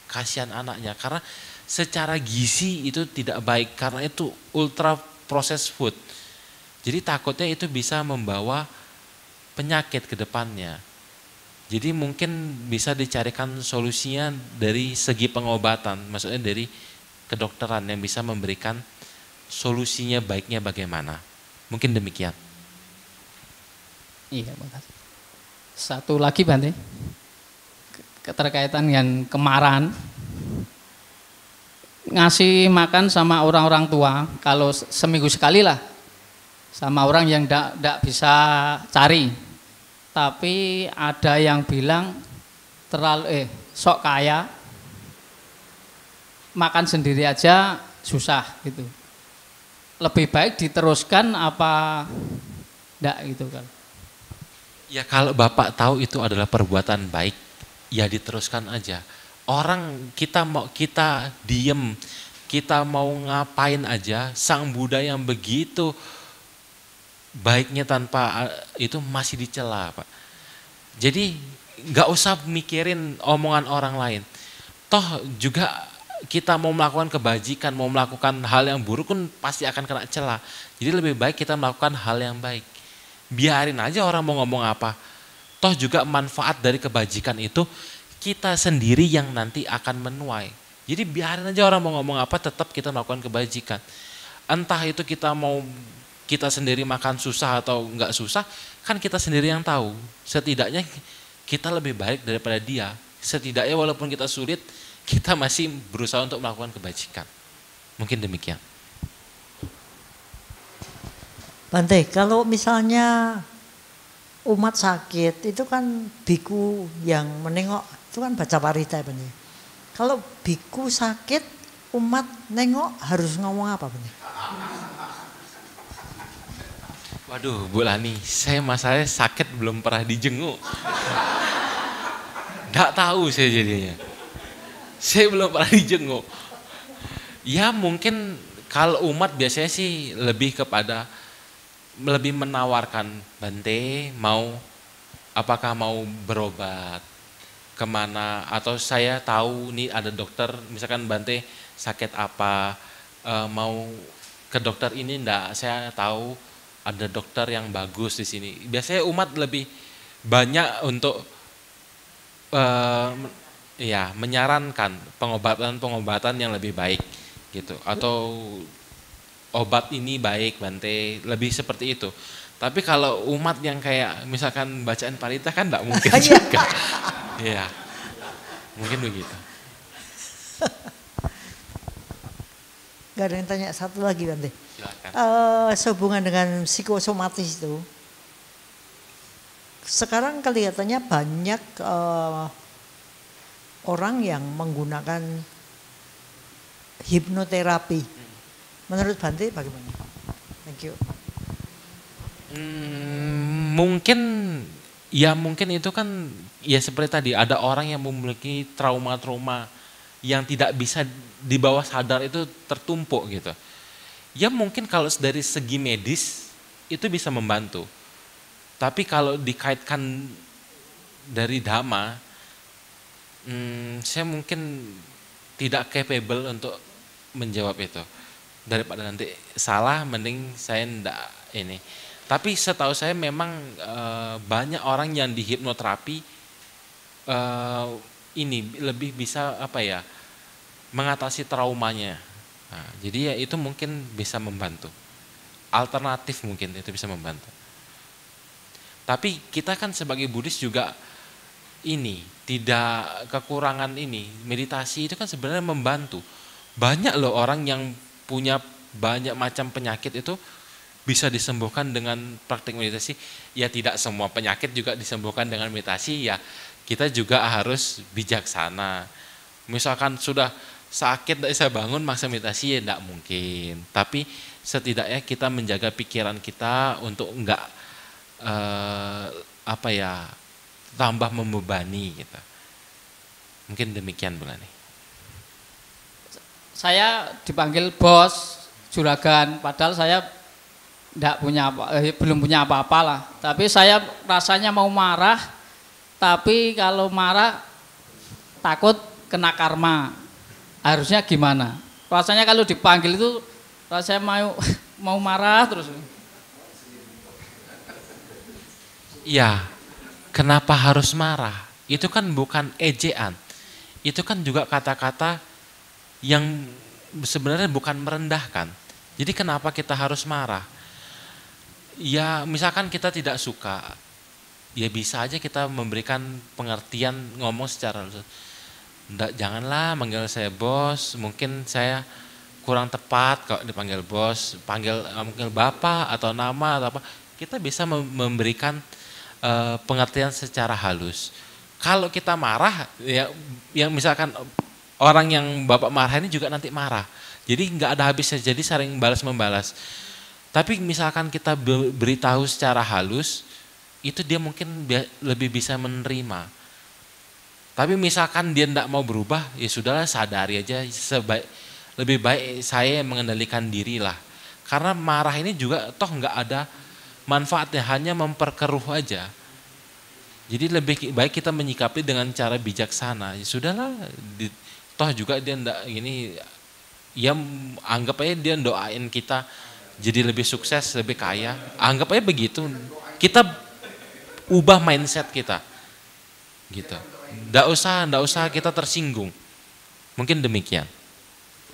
kasihan anaknya karena secara gizi itu tidak baik karena itu ultra processed food. Jadi takutnya itu bisa membawa penyakit ke depannya. Jadi mungkin bisa dicarikan solusinya dari segi pengobatan, maksudnya dari kedokteran yang bisa memberikan solusinya baiknya bagaimana. Mungkin demikian. Iya, makasih. Satu lagi Bante, keterkaitan dengan kemarahan. Ngasih makan sama orang-orang tua, kalau seminggu sekali lah, sama orang yang tidak bisa cari. Tapi ada yang bilang terlalu sok kaya, makan sendiri aja susah gitu. Lebih baik diteruskan apa enggak gitu kan? Ya kalau Bapak tahu itu adalah perbuatan baik, ya diteruskan aja. Orang kita diem, kita mau ngapain aja, Sang Buddha yang begitu baiknya tanpa itu masih dicela, Pak. Jadi nggak usah mikirin omongan orang lain. Toh juga kita mau melakukan kebajikan, mau melakukan hal yang buruk pun pasti akan kena cela. Jadi lebih baik kita melakukan hal yang baik. Biarin aja orang mau ngomong apa. Toh juga manfaat dari kebajikan itu kita sendiri yang nanti akan menuai. Jadi biarin aja orang mau ngomong apa, tetap kita melakukan kebajikan. Entah itu kita sendiri makan susah atau enggak susah, kan kita sendiri yang tahu. Setidaknya kita lebih baik daripada dia. Setidaknya walaupun kita sulit, kita masih berusaha untuk melakukan kebajikan. Mungkin demikian. Bante, kalau misalnya umat sakit, itu kan biku yang menengok, itu kan baca parita ya Bante. Kalau biku sakit, umat nengok harus ngomong apa Bante? Waduh Bu Lani, saya masalahnya sakit belum pernah dijenguk. Nggak tahu saya jadinya. Saya belum pernah dijenguk. Ya mungkin kalau umat biasanya sih lebih menawarkan, Bante mau apakah mau berobat kemana, atau saya tahu nih ada dokter, misalkan Bante sakit apa, mau ke dokter ini enggak, saya tahu ada dokter yang bagus di sini. Biasanya umat lebih banyak untuk ya menyarankan pengobatan yang lebih baik gitu, atau obat ini baik Bante, lebih seperti itu. Tapi kalau umat yang kayak misalkan bacaan parita kan enggak mungkin juga. Iya, mungkin begitu. Gak ada yang tanya satu lagi Bante. Silakan. Sehubungan dengan psikosomatis itu, sekarang kelihatannya banyak orang yang menggunakan hipnoterapi. Menurut Bante bagaimana? Thank you. Mungkin itu kan ya seperti tadi, ada orang yang memiliki trauma-trauma yang tidak bisa di bawah sadar itu tertumpuk gitu. Ya mungkin kalau dari segi medis itu bisa membantu. Tapi kalau dikaitkan dari dhamma, saya mungkin tidak capable untuk menjawab itu. Daripada nanti salah, mending saya enggak ini. Tapi setahu saya memang banyak orang yang di hipnoterapi ini lebih bisa mengatasi traumanya. Nah, jadi ya itu mungkin bisa membantu. Alternatif mungkin itu bisa membantu. Tapi kita kan sebagai Buddhis juga tidak kekurangan meditasi itu kan sebenarnya membantu. Banyak loh orang yang punya banyak macam penyakit itu bisa disembuhkan dengan praktik meditasi. Ya tidak semua penyakit juga disembuhkan dengan meditasi, ya kita juga harus bijaksana. Misalkan sudah sakit tidak bisa bangun maksa meditasi, ya tidak mungkin. Tapi setidaknya kita menjaga pikiran kita untuk enggak tambah membebani gitu. Mungkin demikian Bulani. Saya dipanggil bos, juragan, padahal saya belum punya apa-apa lah. Tapi saya rasanya mau marah, tapi kalau marah takut kena karma. Harusnya gimana? Rasanya kalau dipanggil itu rasanya mau marah terus. Ya, kenapa harus marah? Itu kan bukan ejaan. Itu kan juga kata-kata yang sebenarnya bukan merendahkan. Jadi kenapa kita harus marah? Ya misalkan kita tidak suka, ya bisa aja kita memberikan pengertian, ngomong secara luas. Janganlah manggil saya bos, mungkin saya kurang tepat kalau dipanggil bos, panggil bapak atau nama atau apa. Kita bisa memberikan pengertian secara halus. Kalau kita marah, ya yang misalkan orang yang bapak marah ini juga nanti marah. Jadi nggak ada habisnya, jadi saling balas membalas. Tapi misalkan kita beritahu secara halus, itu dia mungkin lebih bisa menerima. Tapi misalkan dia tidak mau berubah, ya sudahlah, sadari aja, lebih baik saya mengendalikan diri lah. Karena marah ini juga toh nggak ada manfaatnya, hanya memperkeruh aja. Jadi lebih baik kita menyikapi dengan cara bijaksana. Ya sudahlah, toh juga dia ndak ya anggap aja dia doain kita jadi lebih sukses, lebih kaya. Anggap aja begitu. Kita ubah mindset kita. Gitu. Ndak usah kita tersinggung. Mungkin demikian.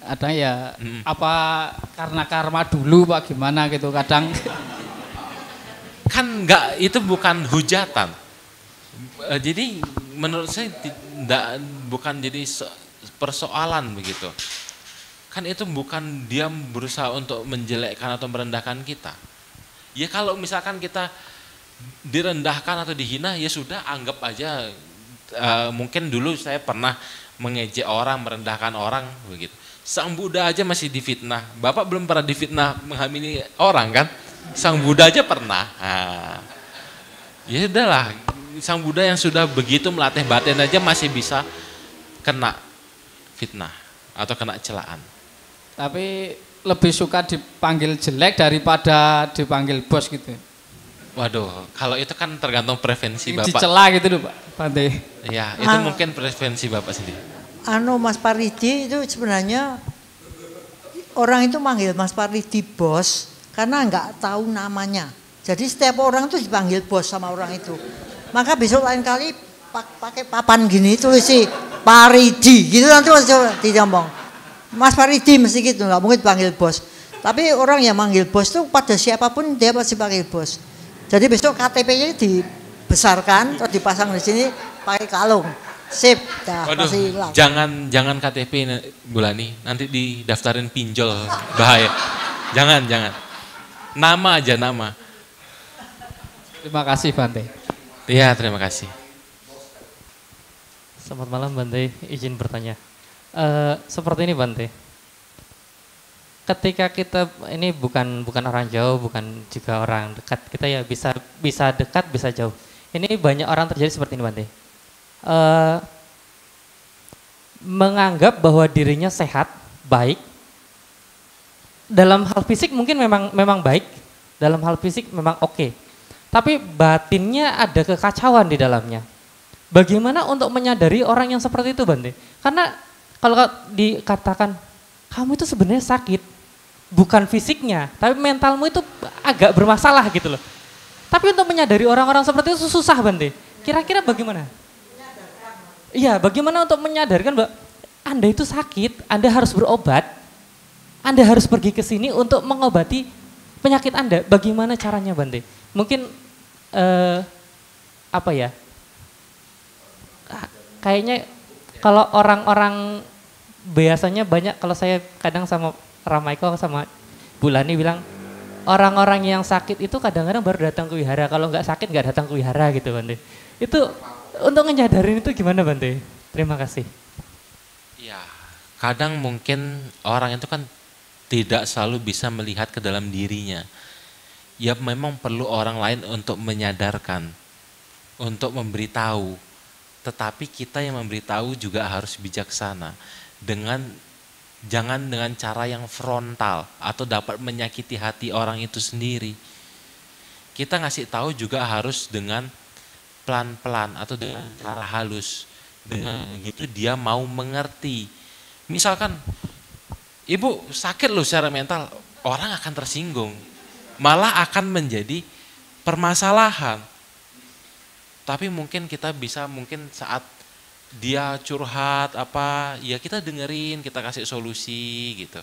Ada ya apa karena karma dulu Pak gimana gitu kadang. Kan enggak, itu bukan hujatan. Jadi menurut saya bukan jadi persoalan begitu. Kan itu bukan dia berusaha untuk menjelekkan atau merendahkan kita. Ya kalau misalkan kita direndahkan atau dihina, ya sudah anggap aja. Mungkin dulu saya pernah mengejek orang, merendahkan orang begitu. Sang Buddha aja masih difitnah. Bapak belum pernah difitnah menghamili orang kan? Sang Buddha aja pernah. Ya udahlah, Sang Buddha yang sudah begitu melatih batin aja masih bisa kena fitnah atau kena celaan. Tapi lebih suka dipanggil jelek daripada dipanggil bos gitu. Waduh, kalau itu kan tergantung preferensi Bapak. Dicela gitu loh Pak Bante. Ya, itu mungkin preferensi Bapak sendiri. Mas Paridi itu sebenarnya orang itu manggil Mas Paridi bos karena nggak tahu namanya. Jadi setiap orang tuh dipanggil bos sama orang itu. Maka besok lain kali pakai papan gini tulisi Paridi gitu nanti tidak ngomong. Mas Paridi mesti gitu, nggak mungkin dipanggil bos. Tapi orang yang manggil bos tuh pada siapapun dia pasti panggil bos. Jadi besok KTP-nya dibesarkan terus dipasang di sini pakai kalung. Sip, dah pasti hilang. Jangan KTP Bulani, nanti didaftarin pinjol, bahaya. Jangan. Nama aja nama. Terima kasih Bante. Iya, terima kasih. Selamat malam Bante, izin bertanya. Seperti ini Bante. Ketika kita ini bukan orang jauh, bukan juga orang dekat, kita ya bisa dekat, bisa jauh. Ini banyak orang terjadi seperti ini Bante. Menganggap bahwa dirinya sehat, baik. Dalam hal fisik mungkin memang baik, dalam hal fisik memang oke. Tapi batinnya ada kekacauan di dalamnya. Bagaimana untuk menyadari orang yang seperti itu Bante? Karena kalau dikatakan kamu itu sebenarnya sakit, bukan fisiknya, tapi mentalmu itu agak bermasalah gitu loh. Tapi untuk menyadari orang-orang seperti itu susah Bante. Kira-kira bagaimana? Iya, bagaimana untuk menyadarkan bahwa Anda itu sakit, Anda harus berobat, Anda harus pergi ke sini untuk mengobati penyakit Anda. Bagaimana caranya Bante? Mungkin kayaknya kalau orang-orang biasanya banyak, kalau saya kadang sama Ramaiko sama Bulani bilang, orang-orang yang sakit itu kadang-kadang baru datang ke wihara, kalau nggak sakit nggak datang ke wihara gitu Bante. Itu untuk ngejadarin itu gimana Bante? Terima kasih. Ya, kadang mungkin orang itu kan tidak selalu bisa melihat ke dalam dirinya. Ya memang perlu orang lain untuk menyadarkan, untuk memberitahu. Tetapi kita yang memberitahu juga harus bijaksana. Jangan dengan cara yang frontal atau dapat menyakiti hati orang itu sendiri. Kita ngasih tahu juga harus dengan pelan-pelan atau dengan cara halus. Dengan begitu dia mau mengerti. Misalkan, ibu sakit loh secara mental, orang akan tersinggung. Malah akan menjadi permasalahan. Tapi mungkin kita bisa saat dia curhat ya kita dengerin, kita kasih solusi gitu.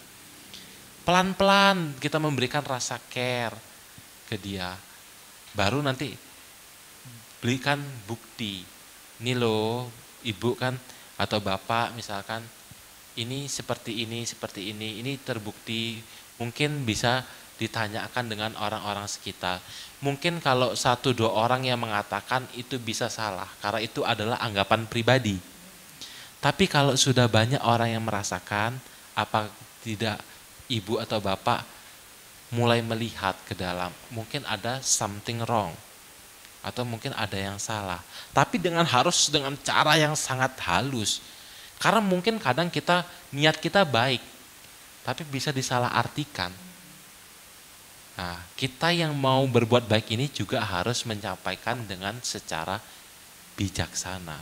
Pelan-pelan kita memberikan rasa care ke dia. Baru nanti berikan bukti. Ini loh ibu kan atau bapak misalkan ini seperti ini terbukti. Mungkin bisa ditanyakan dengan orang-orang sekitar. Mungkin kalau 1-2 orang yang mengatakan itu bisa salah, karena itu adalah anggapan pribadi. Tapi kalau sudah banyak orang yang merasakan, apa tidak ibu atau bapak mulai melihat ke dalam, mungkin ada something wrong, atau mungkin ada yang salah. Tapi harus dengan cara yang sangat halus. Karena mungkin kadang niat kita baik, tapi bisa disalahartikan. Nah, kita yang mau berbuat baik ini juga harus menyampaikan dengan secara bijaksana.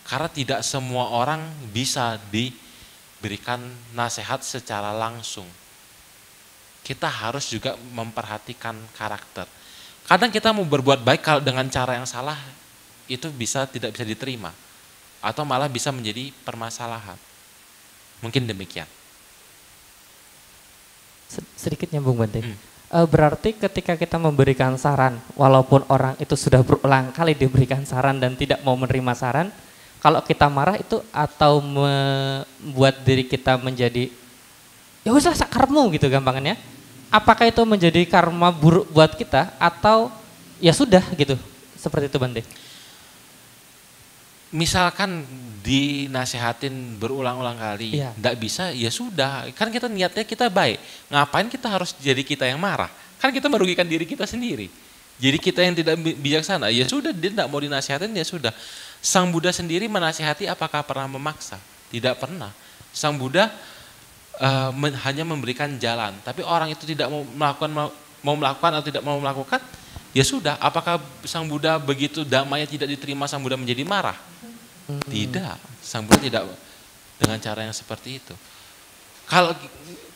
Karena tidak semua orang bisa diberikan nasihat secara langsung. Kita harus juga memperhatikan karakter. Kadang kita mau berbuat baik kalau dengan cara yang salah, itu tidak bisa diterima. Atau malah bisa menjadi permasalahan. Mungkin demikian. Sedikit nyambung Bante. Berarti ketika kita memberikan saran, walaupun orang itu sudah berulang kali diberikan saran dan tidak mau menerima saran, kalau kita marah itu atau membuat diri kita menjadi ya usah sakarmu gitu gampangannya. Apakah itu menjadi karma buruk buat kita atau ya sudah gitu. Seperti itu Bante. Misalkan dinasehatin berulang-ulang kali, enggak bisa, ya sudah. Kan kita niatnya kita baik. Ngapain kita harus jadi kita yang marah? Kan kita merugikan diri kita sendiri. Jadi kita yang tidak bijaksana, ya sudah dia enggak mau dinasehatin, ya sudah. Sang Buddha sendiri menasehati apakah pernah memaksa? Tidak pernah. Sang Buddha hanya memberikan jalan. Tapi orang itu tidak mau melakukan atau tidak mau melakukan, ya sudah, apakah Sang Buddha begitu damai tidak diterima Sang Buddha menjadi marah? Tidak, Sang Buddha tidak dengan cara yang seperti itu.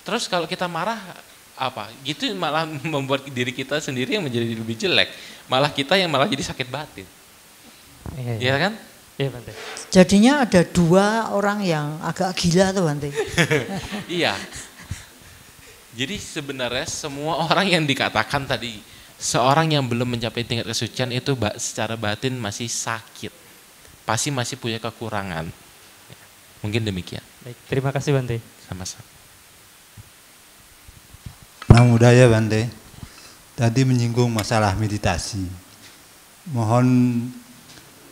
Terus kalau kita marah apa? Gitu malah membuat diri kita sendiri yang menjadi lebih jelek. Malah kita yang malah jadi sakit batin. Iya kan? Iya, Bante. Jadinya ada dua orang yang agak gila tuh Bante. Iya. Jadi sebenarnya semua orang yang dikatakan tadi, seorang yang belum mencapai tingkat kesucian itu secara batin masih sakit. Pasti masih punya kekurangan. Mungkin demikian. Baik, terima kasih Bante. Sama-sama. Namo Buddhaya Bante. Tadi menyinggung masalah meditasi. Mohon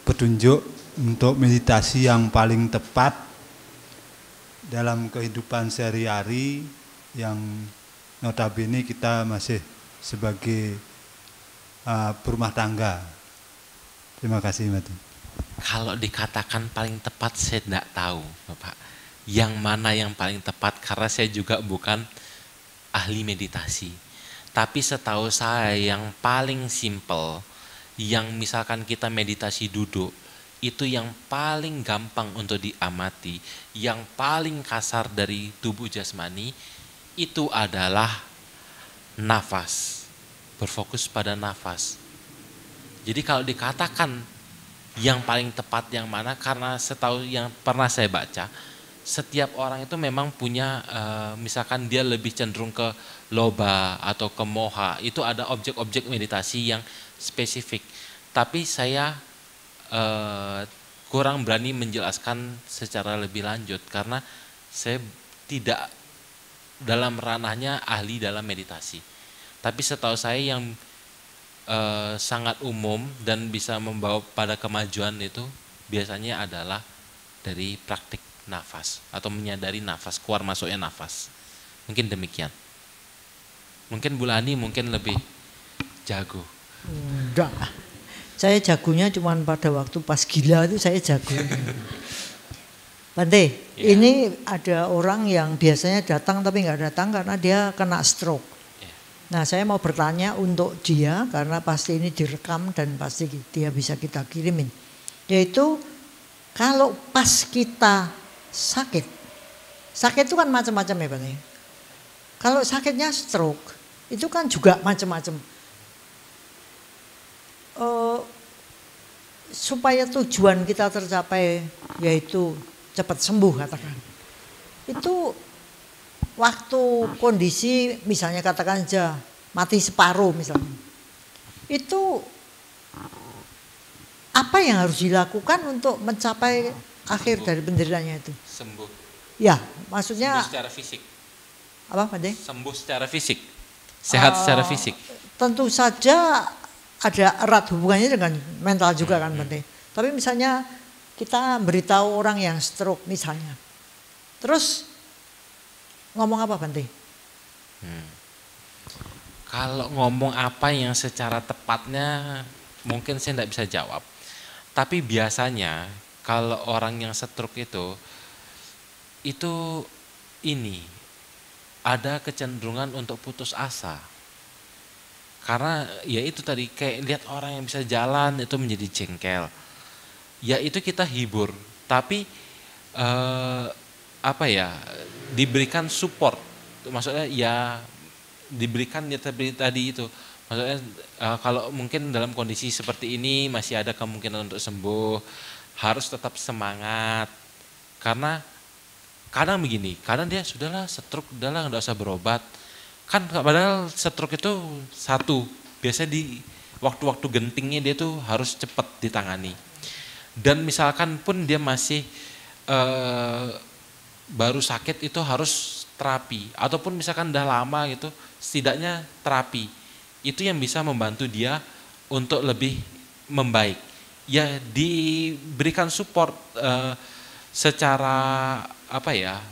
petunjuk untuk meditasi yang paling tepat dalam kehidupan sehari-hari yang notabene kita masih sebagai berumah tangga. Terima kasih Bante. Kalau dikatakan paling tepat saya tidak tahu Bapak. Yang mana yang paling tepat karena saya juga bukan ahli meditasi. Tapi setahu saya yang paling simple, yang misalkan kita meditasi duduk, itu yang paling gampang untuk diamati, yang paling kasar dari tubuh jasmani, itu adalah nafas. Berfokus pada nafas. Jadi kalau dikatakan yang paling tepat yang mana, karena setahu yang pernah saya baca, setiap orang itu memang punya, misalkan dia lebih cenderung ke loba atau ke moha, itu ada objek-objek meditasi yang spesifik. Tapi saya kurang berani menjelaskan secara lebih lanjut karena saya tidak dalam ranahnya ahli dalam meditasi. Tapi setahu saya yang sangat umum dan bisa membawa pada kemajuan itu biasanya adalah dari praktik nafas atau menyadari nafas, keluar masuknya nafas. Mungkin demikian. Mungkin Bu Lani mungkin lebih jago. Enggak. Saya jagonya cuma pada waktu pas gila itu saya jago. Bante, Ya. ini ada orang yang biasanya datang tapi nggak datang karena dia kena stroke. Ya. Nah saya mau bertanya untuk dia karena pasti ini direkam dan pasti dia bisa kita kirimin. Yaitu kalau pas kita sakit itu kan macam-macam ya Bante. Kalau sakitnya stroke itu kan juga macam-macam. Supaya tujuan kita tercapai yaitu cepat sembuh katakan. Itu waktu kondisi misalnya katakan aja mati separuh misalnya. Itu apa yang harus dilakukan untuk mencapai akhir dari penderitaannya itu? Sembuh. Ya, maksudnya Sembuh secara fisik. apa Pak De? Sembuh secara fisik. Sehat secara fisik. Tentu saja ada erat hubungannya dengan mental juga kan Bante. Tapi misalnya kita beritahu orang yang stroke misalnya. Terus ngomong apa Bante? Kalau ngomong apa yang secara tepatnya mungkin saya tidak bisa jawab. Tapi biasanya kalau orang yang stroke itu ini ada kecenderungan untuk putus asa. Karena ya itu tadi kayak lihat orang yang bisa jalan itu menjadi jengkel. Ya itu kita hibur, tapi diberikan support. Maksudnya ya diberikan ya tadi itu. Maksudnya kalau mungkin dalam kondisi seperti ini masih ada kemungkinan untuk sembuh, harus tetap semangat. Karena kadang begini, kadang dia sudahlah stroke, udahlah nggak usah berobat. Kan padahal stroke itu biasanya di waktu-waktu gentingnya dia tuh harus cepat ditangani. Dan misalkan pun dia masih baru sakit itu harus terapi. Ataupun misalkan udah lama gitu, setidaknya terapi. Itu yang bisa membantu dia untuk lebih membaik. Ya diberikan support secara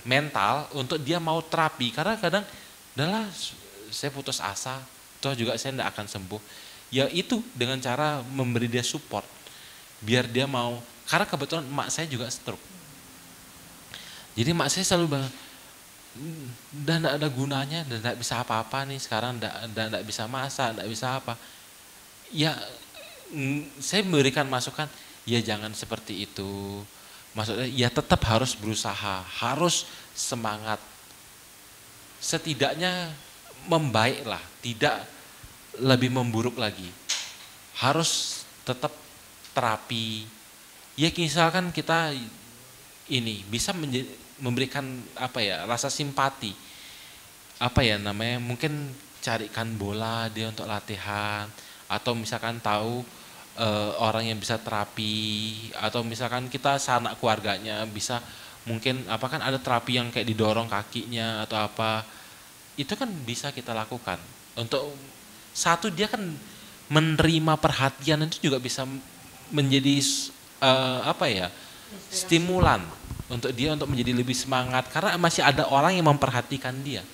mental untuk dia mau terapi. Karena kadang udahlah saya putus asa, toh juga saya tidak akan sembuh. Ya itu dengan cara memberi dia support, biar dia mau. Karena kebetulan emak saya juga stroke. Jadi emak saya selalu bilang, udah tidak ada gunanya, udah tidak bisa apa-apa nih sekarang, udah tidak bisa masak, tidak bisa apa. Ya, saya memberikan masukan, ya jangan seperti itu. Maksudnya ya tetap harus berusaha, harus semangat. Setidaknya membaiklah, tidak lebih memburuk lagi. Harus tetap terapi. Ya misalkan kita ini bisa memberikan rasa simpati. Mungkin carikan bola dia untuk latihan, atau misalkan tahu orang yang bisa terapi, atau misalkan kita sanak keluarganya bisa mungkin kan ada terapi yang kayak didorong kakinya atau apa, itu kan bisa kita lakukan. Untuk satu, dia kan menerima perhatian, itu juga bisa menjadi stimulan untuk dia untuk menjadi lebih semangat, karena masih ada orang yang memperhatikan dia.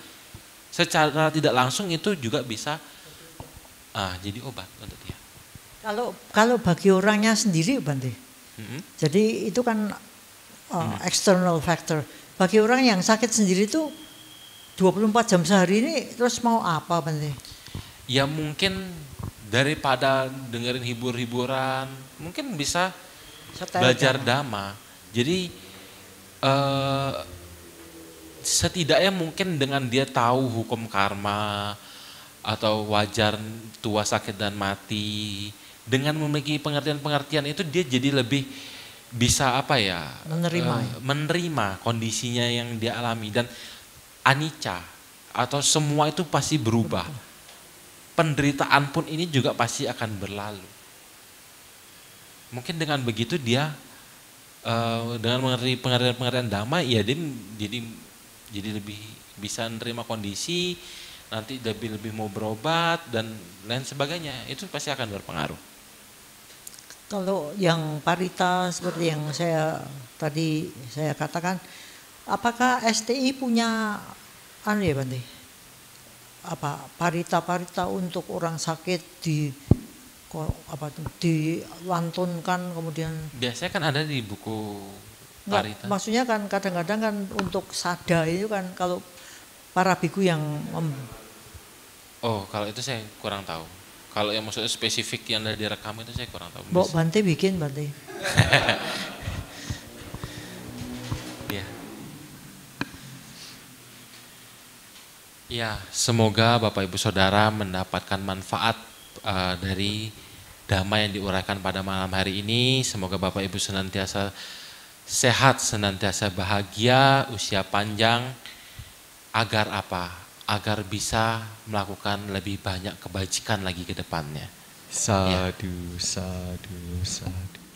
Secara tidak langsung itu juga bisa jadi obat untuk dia. Kalau bagi orangnya sendiri Bante, jadi itu kan external factor. Bagi orang yang sakit sendiri itu 24 jam sehari ini terus mau apa Bante? Ya mungkin daripada dengerin hibur-hiburan, mungkin bisa belajar dhamma. Jadi setidaknya mungkin dengan dia tahu hukum karma atau wajar tua, sakit dan mati, dengan memiliki pengertian-pengertian itu dia jadi lebih bisa menerima kondisinya yang dia alami. Dan anicca atau semua itu pasti berubah. Penderitaan pun ini juga pasti akan berlalu. Mungkin dengan begitu dia dengan mengerti pengertian dhamma, ya dia jadi lebih bisa menerima kondisi, nanti lebih mau berobat dan lain sebagainya. Itu pasti akan berpengaruh. Kalau yang parita seperti yang saya katakan, apakah STI punya Bante? Parita untuk orang sakit dilantunkan kemudian? Biasanya kan ada di buku parita. Maksudnya kan kadang-kadang kan untuk sada itu kan kalau para biku yang kalau itu saya kurang tahu. Kalau yang maksudnya spesifik yang ada direkam itu saya kurang tahu. Bante bikin Bante. Ya. Ya, semoga Bapak Ibu Saudara mendapatkan manfaat dari dhamma yang diuraikan pada malam hari ini. Semoga Bapak Ibu senantiasa sehat, senantiasa bahagia, usia panjang, agar agar bisa melakukan lebih banyak kebajikan lagi ke depannya. Sadu, sadu, sadu.